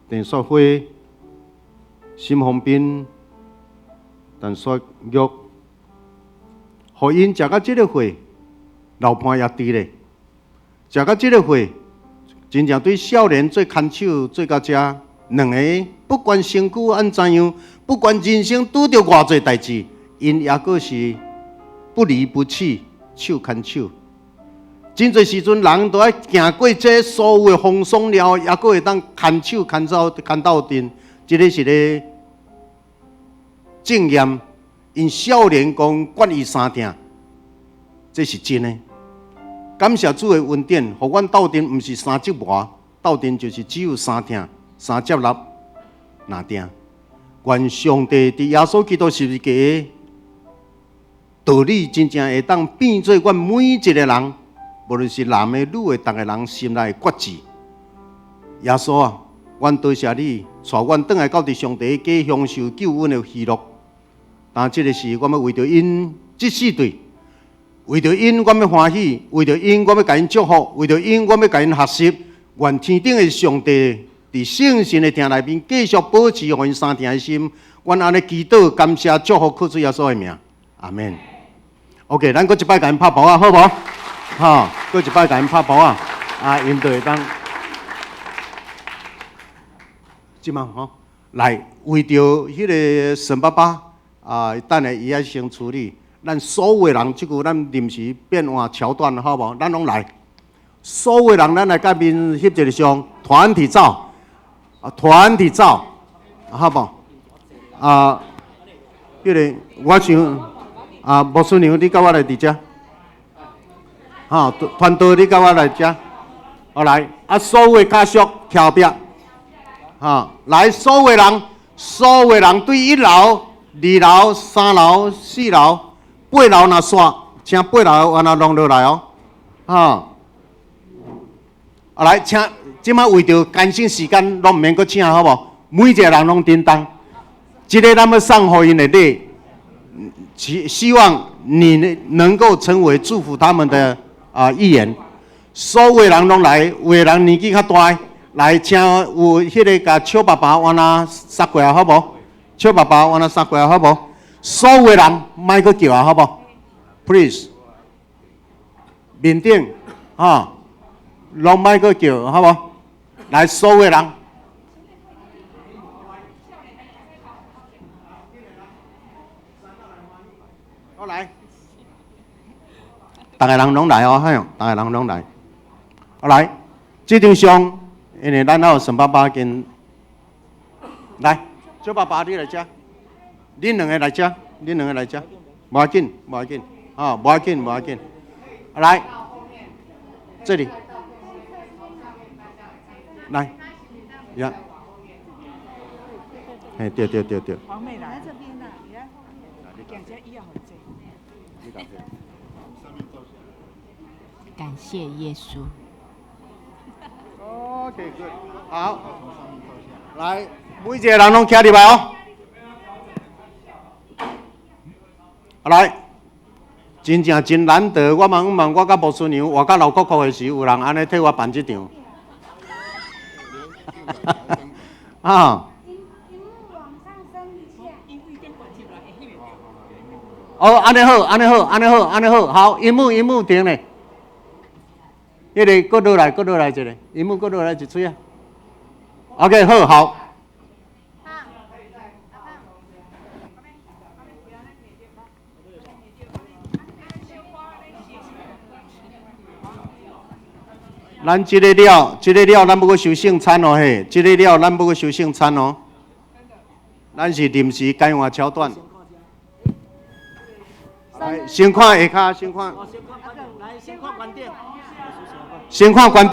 A: 陈雪花、沈宏斌、陈雪玉，互因食到这个会，老伴也伫咧，食到这个会，真正对少年做牵手做到遮，两个不管身躯安怎样，不管人生拄着偌济代志，因也阁是不离不弃，手牵手。真侪时阵，人都爱行过这所有的风霜了后，也阁会当牵手牵到阵。这个是咧经验，因少年讲决意三定，这是真的。感谢主的恩典，互阮斗阵，毋是三折磨，斗阵就是只有三定、三接纳、哪定。愿上帝伫耶稣基督十字架的道理，真正会当变做阮每一个人。无论是男的、女的，逐个人心内的决志。耶稣啊，阮多谢你，带阮转来到伫上帝家享受救恩的喜乐。但这个是阮要为着因这四对，为着因阮要欢喜，为着因阮要甲因祝福，为着因阮要甲因学习。愿天顶的上帝伫圣神的厅内面继续保持互因三定的心。阮安尼祈祷、感谢、祝福，靠主耶稣的名，阿门。OK， 咱搁一摆甲因拍包啊，好无？哈，过一摆甲因拍包啊，因就会当，即嘛吼，来为着迄个沈爸爸等下伊还先处理，咱所有人即句咱临时变换桥段好无？咱拢来，所有人咱来甲面翕一个相，团体照，团体照，好无？迄个我想莫顺娘，你甲我来伫遮。团队你甲我来遮，好来，所有的家属徛后壁，来，所有人对1楼、2楼、3楼、4楼、8楼若煞，请8楼安那弄落来哦，来，请即摆为着赶省时间，拢毋免阁请好无？每一个人拢叮当，即个咱要送互因的礼，希望你能够成为祝福他们的。议员，所有人拢来，有的人年纪较大，来请有迄个甲笑爸爸往那杀过来好无？笑爸爸往那杀过来好无？所有人莫阁叫啊好无 ？Please， 面顶拢莫阁叫好无？来，所有人。好来。逐个人拢来哦，逐个人拢来。好来，这张相，因为咱还有沈爸爸跟来，小爸爸你来遮，恁两个来遮，无要紧，无要紧，无要紧，无要紧。来，这里，来，呀，对。
E: 黄妹来这边啦，你来，感觉医药很正。你感觉？
D: 感谢耶稣。
A: OK， good， 好，来，每一个人拢徛入来哦。来，真正真难得，我问我甲牧师娘，我甲刘国国的时，有人安尼替我办这场。安尼好，好，荧幕停咧。迄个搁落来一个，荧幕搁落来一喙啊。OK， 好。咱这个了，咱要搁收圣餐哦嘿，这个了，咱要搁收圣餐哦。咱是临时改换桥段。来，先看下骹，先看关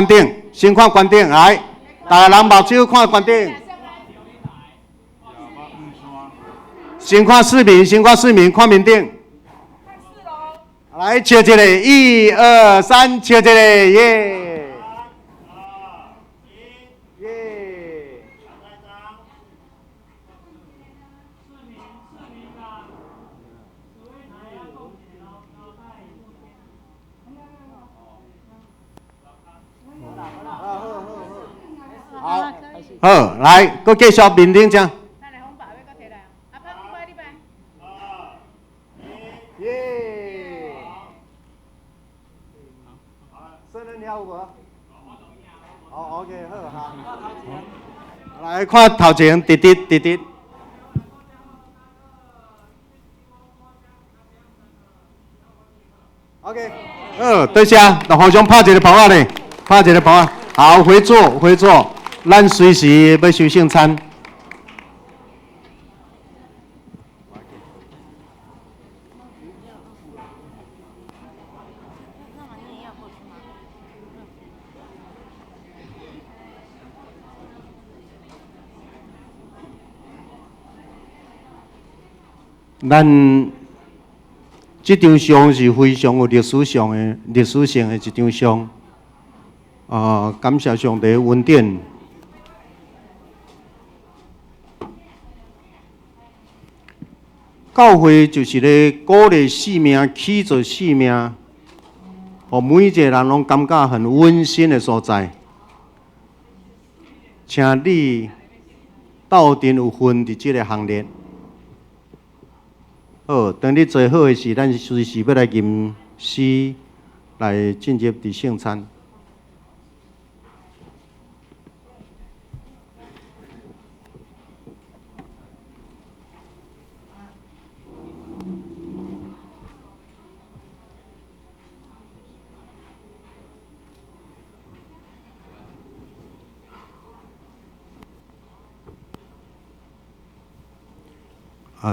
A: 顶。先看关顶，来，逐个人目睭看关顶。先看市民，看面顶。来，笑一个，1、2、3，笑一个，耶！好，来，搁继续面顶讲。耶！生人了有无？哦 ，OK， 好哈。来看头前，直直。OK， 多谢，那互相拍一个pau呢，拍一个pau啊。好，回座，咱随时要收圣餐。咱这张相是非常有历史性的一张相。感谢上帝恩典。教会就是咧鼓励生命，起做生命，互每一个人拢感觉很温馨的所在。请你斗阵有份伫即个行列。好，当你做好的时，咱随时要来吟诗，来进入伫圣餐。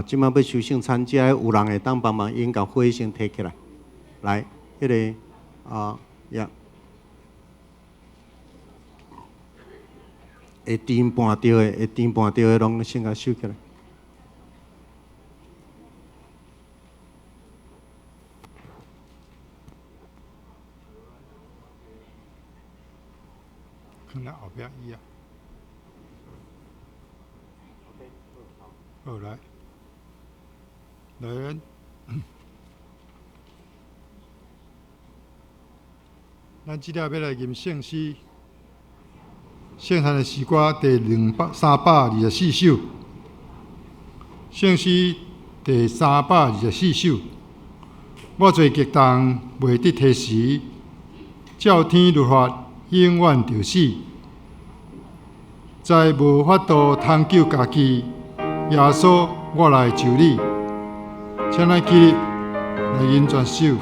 A: 即摆要收圣餐，只有人会当帮忙，应甲火先摕起来。来，迄个会颠半掉的，拢先甲收起来。
B: 放在后壁椅啊。好，来。来，咱即条要来吟圣诗，圣坛的诗歌第324首，圣诗第324首。我做激动，袂得提时，照天律法，永远着死。在无法度通救家己，耶稣，我来求你。请咱起立来吟全首。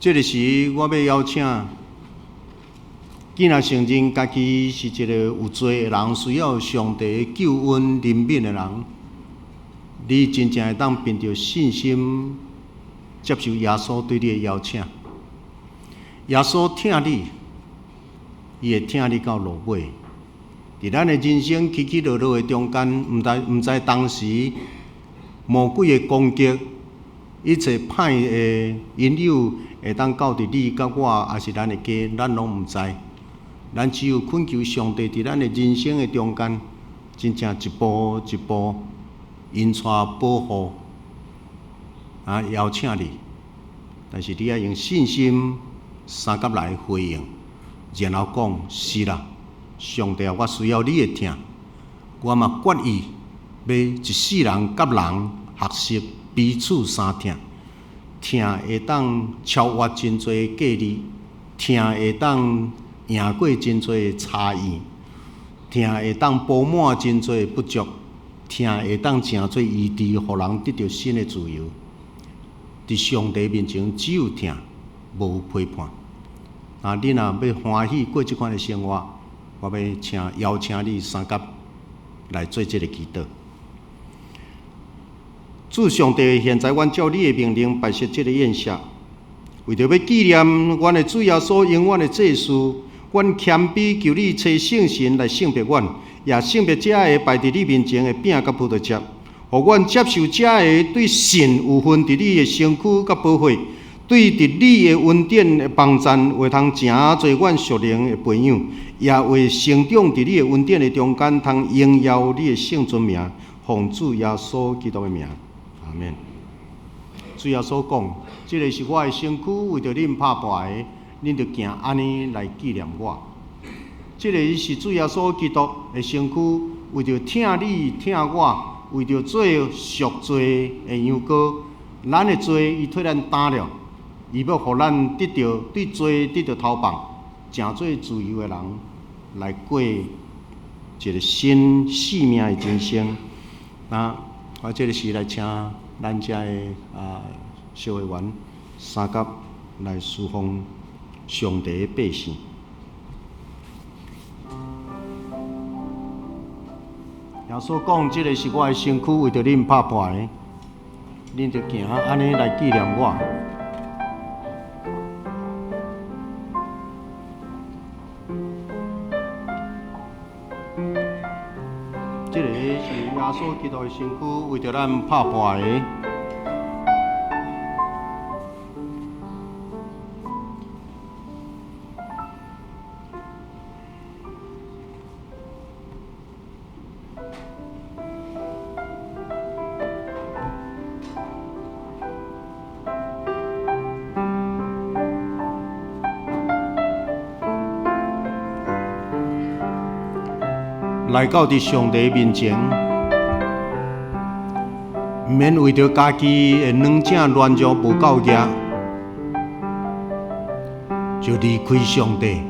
A: 这个时我要邀请，既然承认家己是一个有罪的人，需要上帝救恩怜悯的人，你真正会当凭着信心接受耶稣对你的邀请。耶稣听你，伊会听你到落尾。伫咱的人生起起落落的中间，毋知当时魔鬼的攻击，一切歹的引诱，会当到伫你甲我，还是咱的家，咱拢毋知。咱只有恳求上帝伫咱的人生的中间，真正一步一步引带保护，邀请你。但是你要用信心三甲来回应，然后讲是啦。上帝，我需要你的听，我嘛决意要一世人甲人学习彼此相听，听会当超越真侪的价值，听会当赢过真侪的差异，听会当补满真侪的不足，听会当成做医治，互人得到新的自由。伫上帝面前，只有听，无批判。你若要欢喜过这款的生活，我要邀请你三甲来做这个祈祷。主上帝，现在阮照你的命令摆设这个宴席，为着要纪念阮的主耶稣永远的祭祀，阮谦卑求你找圣神来圣别阮，也圣别这个摆伫你面前的饼甲葡萄汁，互阮接受这个对神有份伫你的身躯甲保护。对伫你的恩典的帮赞，会通诚做阮属灵的朋友，也会成长伫你的恩典的中间，通荣耀你的圣尊名，奉主耶稣基督的名，阿免。主耶稣讲，这个是我的身躯，为着恁拍破的，恁着行安尼来纪念我。这个是主耶稣基督的身躯，为着听你听我，为着做赎罪的羊羔，咱的罪伊替咱担了。伊要互咱得到对罪得到投放，成做自由的人，来过一个新生命的人生。我这个时来请咱遮的小会员三甲来侍奉上帝的百姓。耶稣讲，这个是我的身躯，为着恁拍破的，恁着行安尼来纪念我。这个是耶稣基督的身躯，为着咱拍破的。来到伫上帝面前，毋免为着家己的软正软弱无够额，就离开上帝。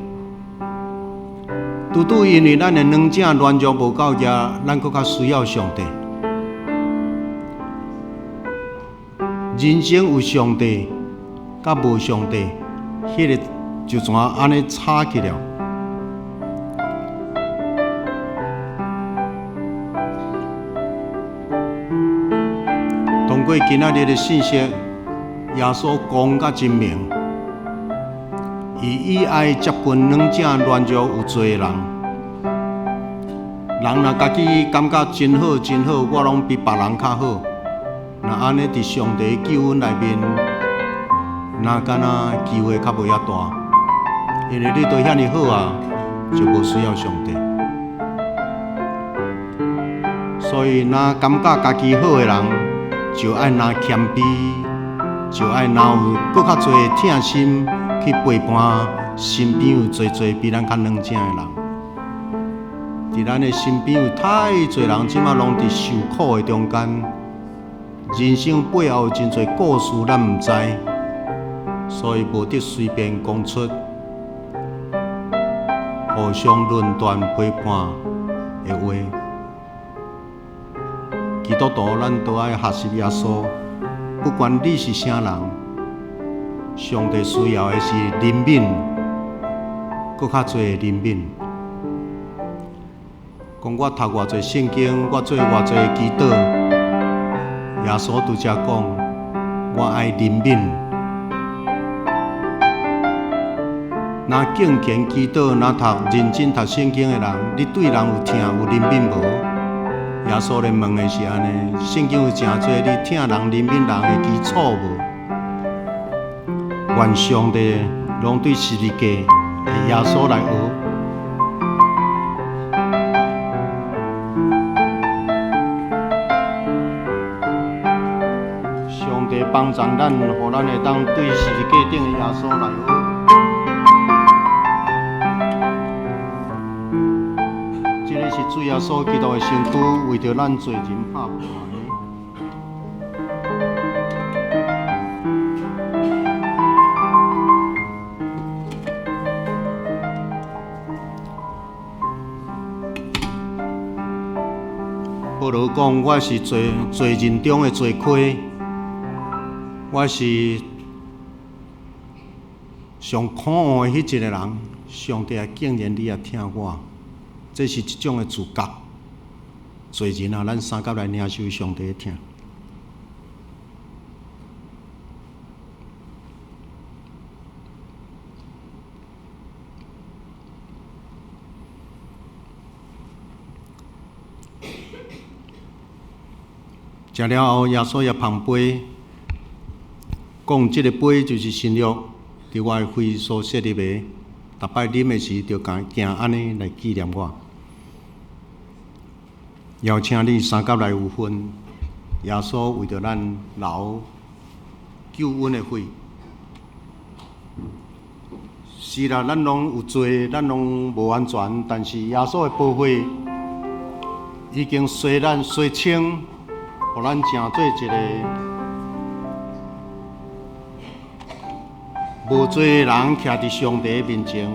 A: 拄拄因为咱的软正软弱无够额，咱搁较需要上帝。人生有上帝，甲无上帝，迄个就怎安尼差去了。通过今仔日的信息，耶稣讲甲真明，伊爱接近软正软弱有罪的人。人若家己感觉真好真好，我拢比别人较好，那安尼伫上帝救恩内面，那敢若机会较无遐大，因为你都遐尼好啊，就无需要上帝。所以，若感觉家己好的人，就爱拿谦卑，就爱拿有搁较侪的疼心去陪伴身边有侪比咱较软正的人。伫咱的身边有太侪人，即马拢伫受苦的中间，人生背后有真侪故事，咱毋知，所以无得随便讲出，互相论断批判的话。基督徒，咱都爱学习耶稣，不管你是啥人，上帝需要的是怜悯，搁较侪的怜悯。讲我读偌侪圣经，我做偌侪的祈祷，耶稣拄则讲，我爱怜悯。若敬虔祈祷，若认真读圣经的人，你对人有疼有怜悯无？耶稣咧问的是安尼，圣经有真侪你疼人怜悯人的基础无？愿上帝拢对世界的耶稣来学。上帝帮助咱，互咱会当对世界顶的耶稣来学。这个是主耶稣基督的身躯，为着咱罪人拍破的。保罗讲：“我是罪人中的罪魁，我是上可恶的迄一个人。上帝竟然你也听我，这是一种的自觉。罪人啊，咱三甲来领受上帝的听。食了后，耶稣也捧杯，讲这个杯就是新约，伫我的肺所设立的。逐摆啉的时，就行安尼来纪念我。邀请你三甲来有份，耶稣为着咱流救恩的血。是啦，咱拢有罪，咱拢无安全，但是耶稣的宝血已经洗咱洗清。互咱成做一个无罪的人，徛伫上帝面前。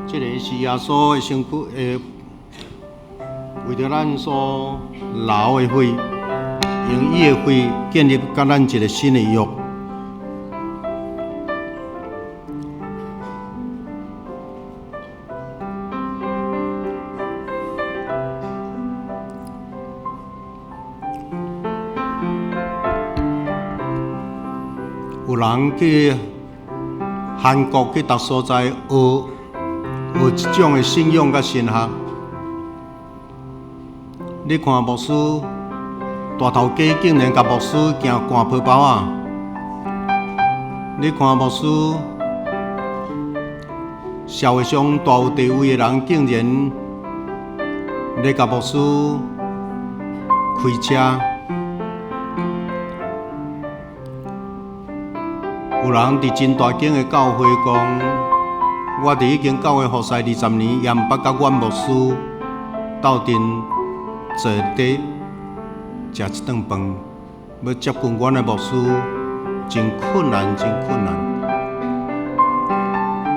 A: 这个是耶稣的身躯，为着咱所流的血，用伊的血建立甲咱一个新的约。有人去韩国去逐所在学一种的信仰甲神学。你看牧师大头家竟然甲牧师行寒皮包啊！你看牧师社会上大有地位的人，竟然咧甲牧师开车。有人伫真大间的教会讲，我伫迄间教会服侍20年，也毋捌甲阮牧师斗阵坐底食一顿饭，要接近阮的牧师，真困难，真困难。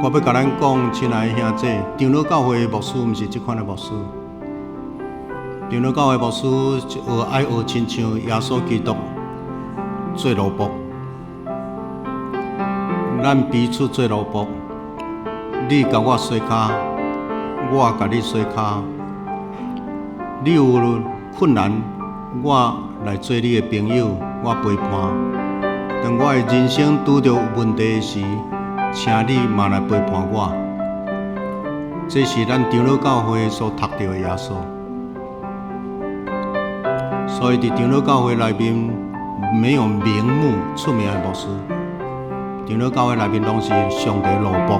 A: 我要甲咱讲，亲爱的兄弟，长老教会的牧师毋是即款的牧师。长老教会牧师爱学亲像耶稣基督做奴仆。咱彼此做奴仆，你甲我洗骹，我甲你洗骹。你有困难，我来做你的朋友，我陪伴。当我的人生拄着有问题时，请你嘛来陪伴我。这是咱长老教会所读到的耶稣。所以伫长老教会内面，没有名目出名的牧师。长老教会内面拢是上帝奴仆。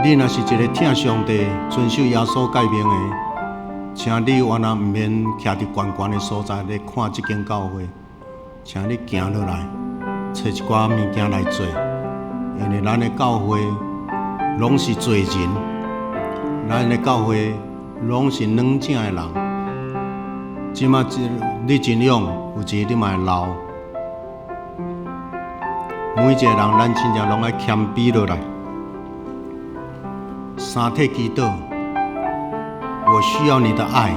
A: 你若是一个听上帝、遵守耶稣诫命的，请你原来毋免徛伫悬悬的所在咧看即间教会，请你行落来，找一寡物件来做，因为咱的教会拢是罪人，咱的教会拢是软正的人。即马你尽量有一日你嘛会老。每一个人，咱真正拢爱谦卑落来，三体祈祷，我需要你的爱，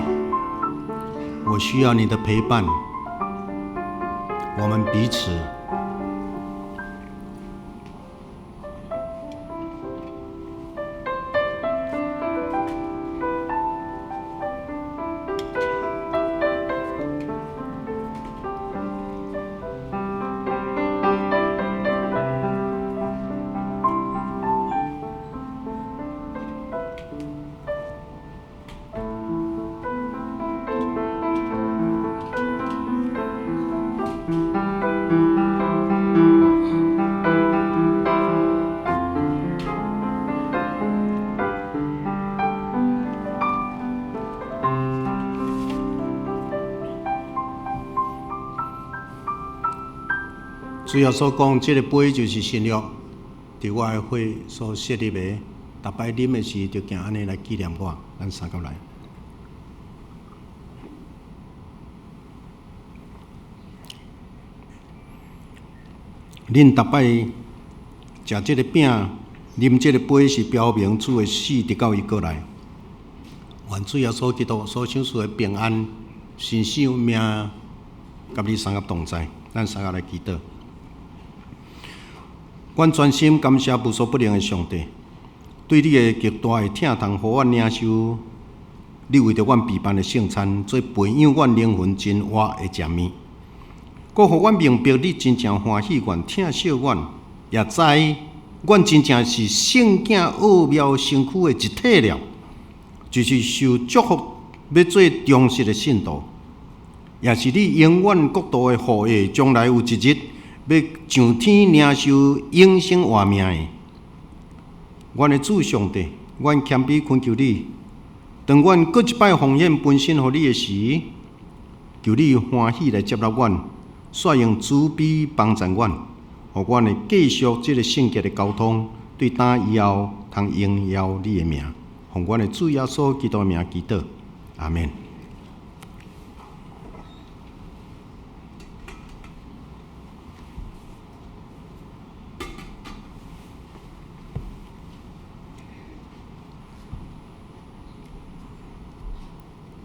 A: 我需要你的陪伴，我们彼此。主要所讲，这个杯就是新约，伫我的血所设立的，逐摆啉的时，就行安尼来纪念我。咱三个来。恁逐摆食这个饼、啉这个杯，是标明主的死直到伊过来。愿主要所基督所享受的平安、身心命，甲你三个同在。咱三个来祈祷。阮全心感谢无所不能的上帝，对你的极大的疼痛，互阮领受你为着阮备办的圣餐，做培养阮灵魂真活的食面。搁互阮明白你真正欢喜阮、疼惜阮，也知阮真正是圣境奥妙身躯的一体了，就是受祝福要做忠实的信徒，也是你永远国度的后裔，将来有一日。要上天领受永生活命的，阮的主上帝，阮谦卑恳求你，当阮搁一摆奉献本身予你的时，求你欢喜来接纳阮，率用慈悲帮助阮，互阮会继续这个圣洁的交通，对打以后通荣耀你的名，奉阮的主耶稣基督的名祈祷，阿门。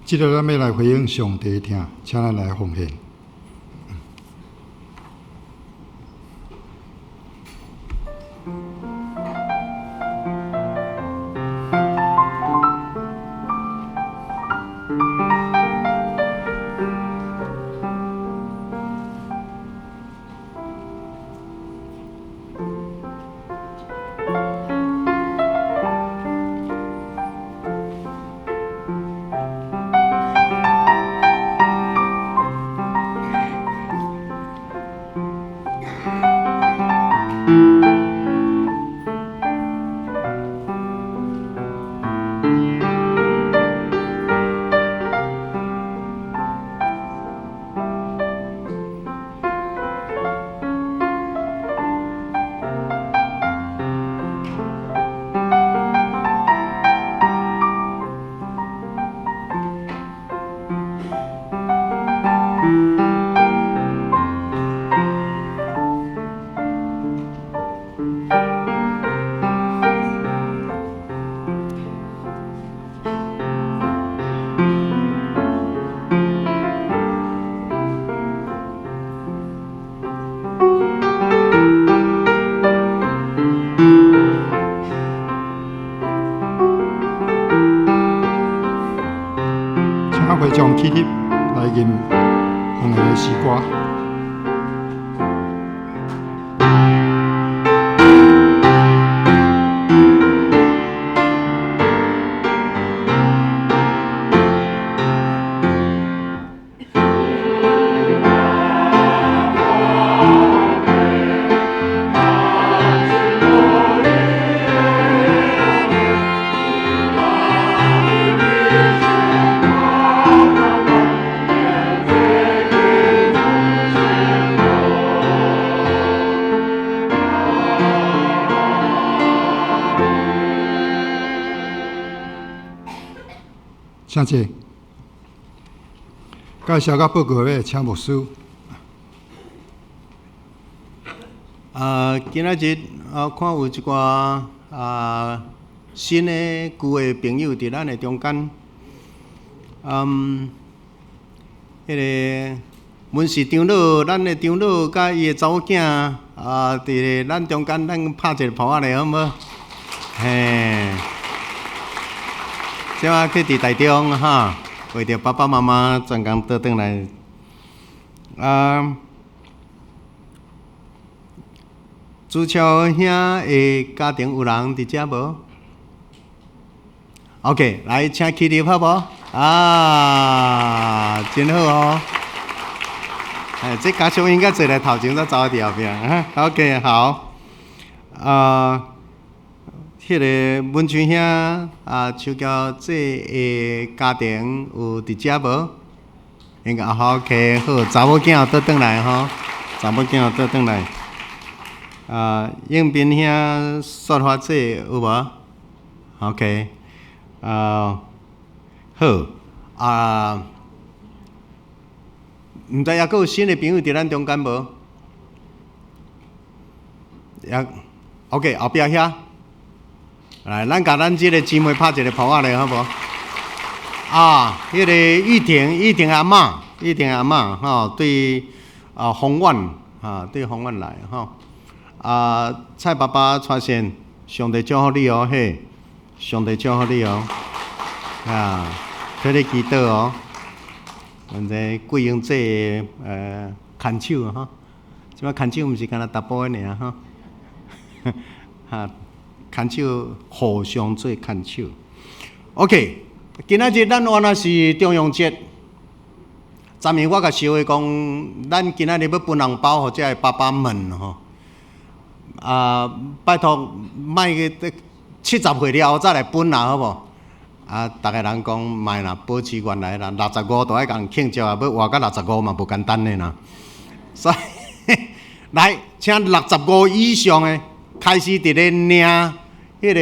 B: 即个咱要来回应上帝的听，请咱来奉献。会将起立来吟红的诗歌。谢谢。介绍甲报告咧，请牧师。
A: 今仔日看有一寡新的旧的朋友伫咱的中间，迄个阮是长老，咱的长老甲伊的查某囝伫咱中间，咱拍一个炮仔咧，好无？嘿，即摆去伫台中哈，为着爸爸妈妈专工倒转来。朱超兄的家庭有人伫遮无 ？OK， 来请起立好无？真好哦！这家属应该坐来头前，再走伫后边。OK， 好。迄个文春兄手交这个家庭有伫遮无？应该好 OK， 好，查某囝倒转来吼，查某囝倒转来。应斌兄说法这有无 ？OK， 好毋知抑佫有新的朋友伫咱中间无？也 OK， 后壁遐，来，咱甲咱即个姊妹拍一个炮仔咧，好无？迄个玉婷阿嬷吼，对宏远对宏远来吼。蔡爸爸出现，上帝祝福你哦，嘿，上帝祝福你哦，替你祈祷哦。阮这贵阳这牵手吼，即摆牵手毋是干那达波的尔吼，牵手互相做牵手。OK， 今仔日咱原来是中央节，昨暝我甲小伟讲，咱今仔日要分红包，或者是爸爸们吼。拜托，莫去70岁了后再来分啦，好无？逐个人讲莫啦，保持原来啦，65都爱共庆祝，要活到65嘛，无简单的啦。所以，来，请65以上的开始伫咧领迄个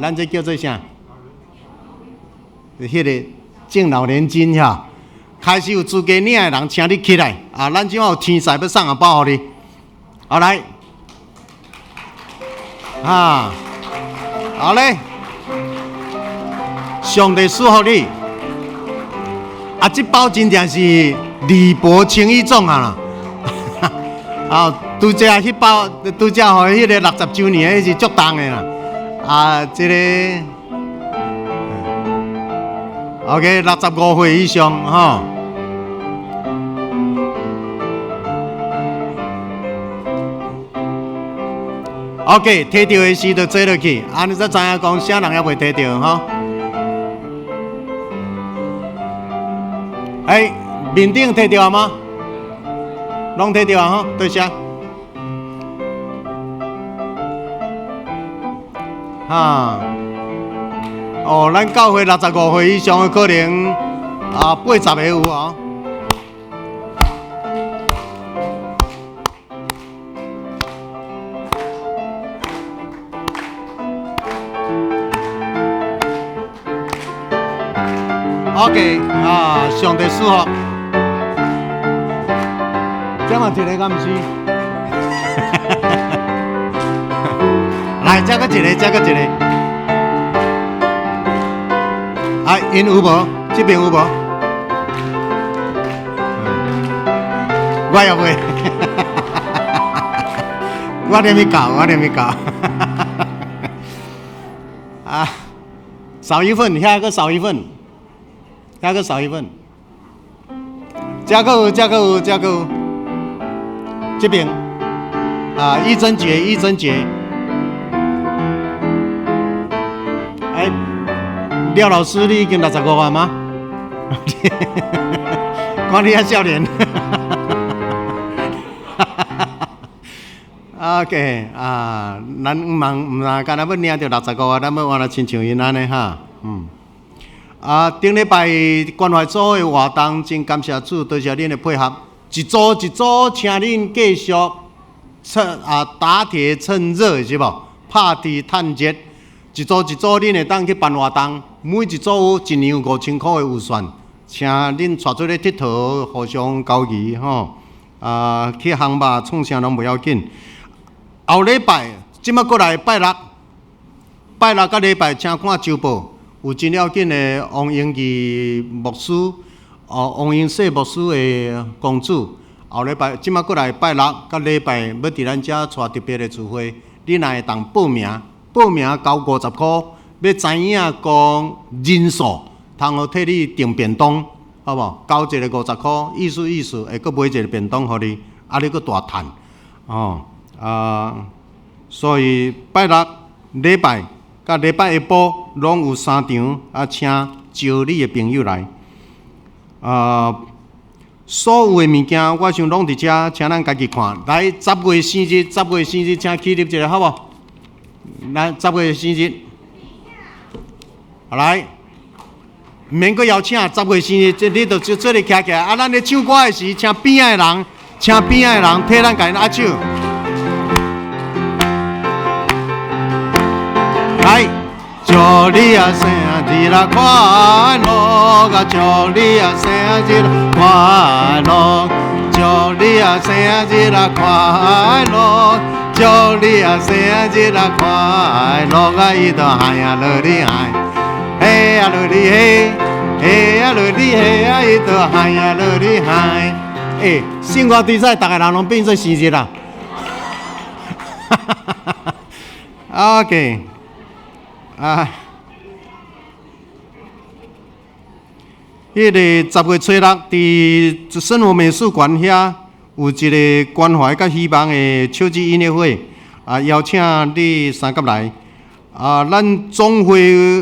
A: 咱这叫做啥？迄个敬老年金哈，开始有资格领的人，请你起来咱即摆有天使要送红包互你，好来。好嘞，上帝祝福你。这包真正是礼薄情意重啦。拄则迄包，拄则互迄个60周年，迄是足重的啦。这个 OK， 65岁以上吼。OK， 摕到的时就坐落去，你才知影讲啥人还袂摕到吼。面顶摕到吗？拢摕到吼，多谢。咱教会65岁以上的可能80个有哦。OK， 上帝祝福。这嘛一个敢毋是？来，再个一个，再个一个。因有无？这边有无？我也袂。我连咪搞。少一份，下个少一份。加个少一份，加个，这边一针节，廖老师，你已经65万吗？看你遐少年。OK， 咱毋干那要领着65万，咱要换来亲像因安尼哈，顶礼拜关怀组的活动，真感谢主，多谢恁的配合。一组，请恁继续打铁趁热是无？拍地趁热，一组恁会当去办活动，每一组有1年有5000块的预算，请恁带出去佚佗，互相交易吼。去烘肉创啥拢袂要紧。后礼拜，即摆过来拜六，拜六甲礼拜请看周报，有真要紧的王英义牧师，王英世牧师的公主。后礼拜即马过来拜六甲礼拜，要伫咱遮带特别的聚会，你若会当报名交50箍，要知影讲人数，通好替你订便当，好无？交一个50箍，意思，会阁买一个便当互你，你阁大趁所以拜六、礼拜甲礼拜下晡拢有3场，请招你的朋友来。所有的物件，我想拢伫遮，请咱家己看。来，10月生日，请起立一下，好无？来，10月生日，来，毋免阁邀请10月生日，你就做咧徛起来。咱咧唱歌的时，请边仔的人替咱家握手。来，祝你啊生日啦快乐，祝你啊生日啦快乐，祝你啊生日啦快乐，祝你啊生日啦快乐，伊就嗨啊落你嗨，嘿啊落你嘿，嘿啊落你嘿啊，伊就嗨啊落你嗨。生活比赛，大家人拢变做生日啦。OK。迄个10月初6，伫生活美术馆遐有一个关怀甲希望的手机音乐会，邀请你三甲来。咱总会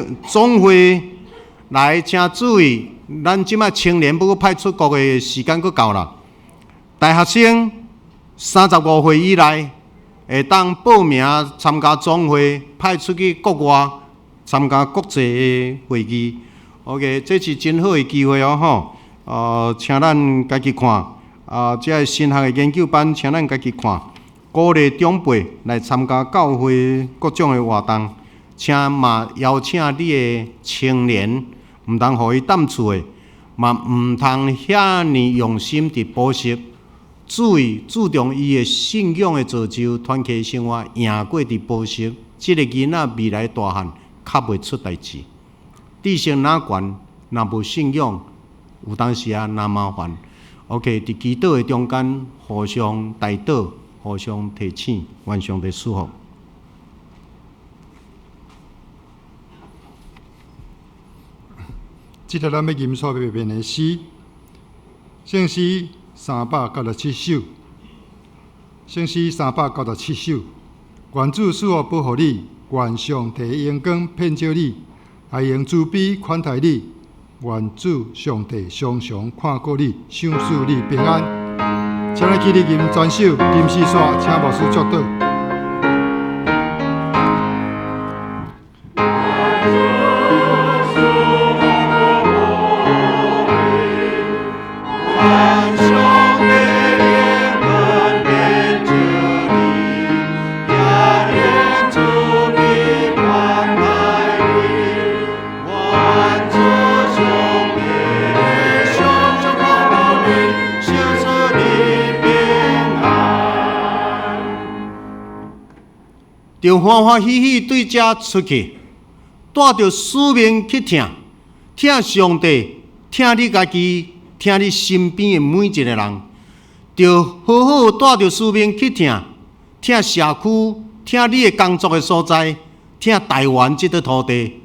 A: 来，请注意，咱即摆青年要派出国的时间阁到啦。大学生35岁以内会当报名参加总会，派出去国外。参加国际的会议 ，OK， 这是真好的机会哦吼。请咱家己看，这个新学的研究班，请咱家己看，鼓励长辈来参加教会各种的活动，请嘛邀请你的青年，毋通互伊耽厝的，嘛毋通遐尼用心伫补习，注重伊的信仰的造就，团契生活赢过伫补习，即个囡仔未来大汉。较袂出代志，智性哪悬，若无信仰，有当时若麻烦。OK， 伫祈祷的中间，互相带导，互相提醒，愿上帝赐福。
B: 即个咱要吟诵别篇的诗，圣诗397首，圣诗397首，愿主赐福保护你。愿上帝阳光遍照你，还用慈悲款待你。愿主上帝常常看顾你，赏赐你平安。请咱起立吟全首《金丝线》，请牧师祝祷。
A: 就欢欢喜喜对遮出去，带着使命去听上帝，听你家己，听你身边的每一个人，就好好带着使命去听社区，听你的工作的所在，听台湾这块土地。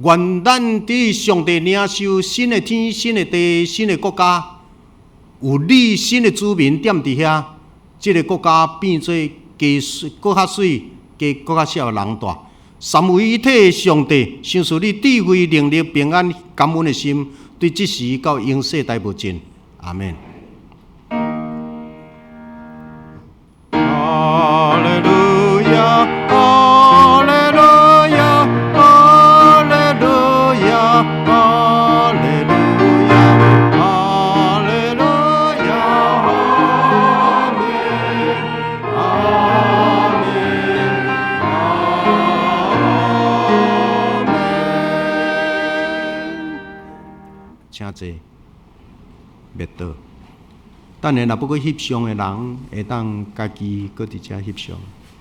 A: 愿咱伫上帝领受新的天、新的地、新的国家，有你新的子民踮伫遐，这个国家变做更较水，更较适合人大。三位一体的上帝，赏赐你智慧、能力、平安、感恩的心，对即时到永世代无尽。阿门。哈利路亚，哈利路亚，哈利路亚，哈利路亚，哈利路亚，阿门，阿门，阿门。请坐，灭倒。等下若要去翕相的人，会当家己搁伫遮翕相，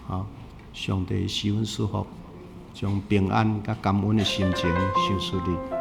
A: 好，上帝施恩赐福。将平安甲感恩的心情修出嚟。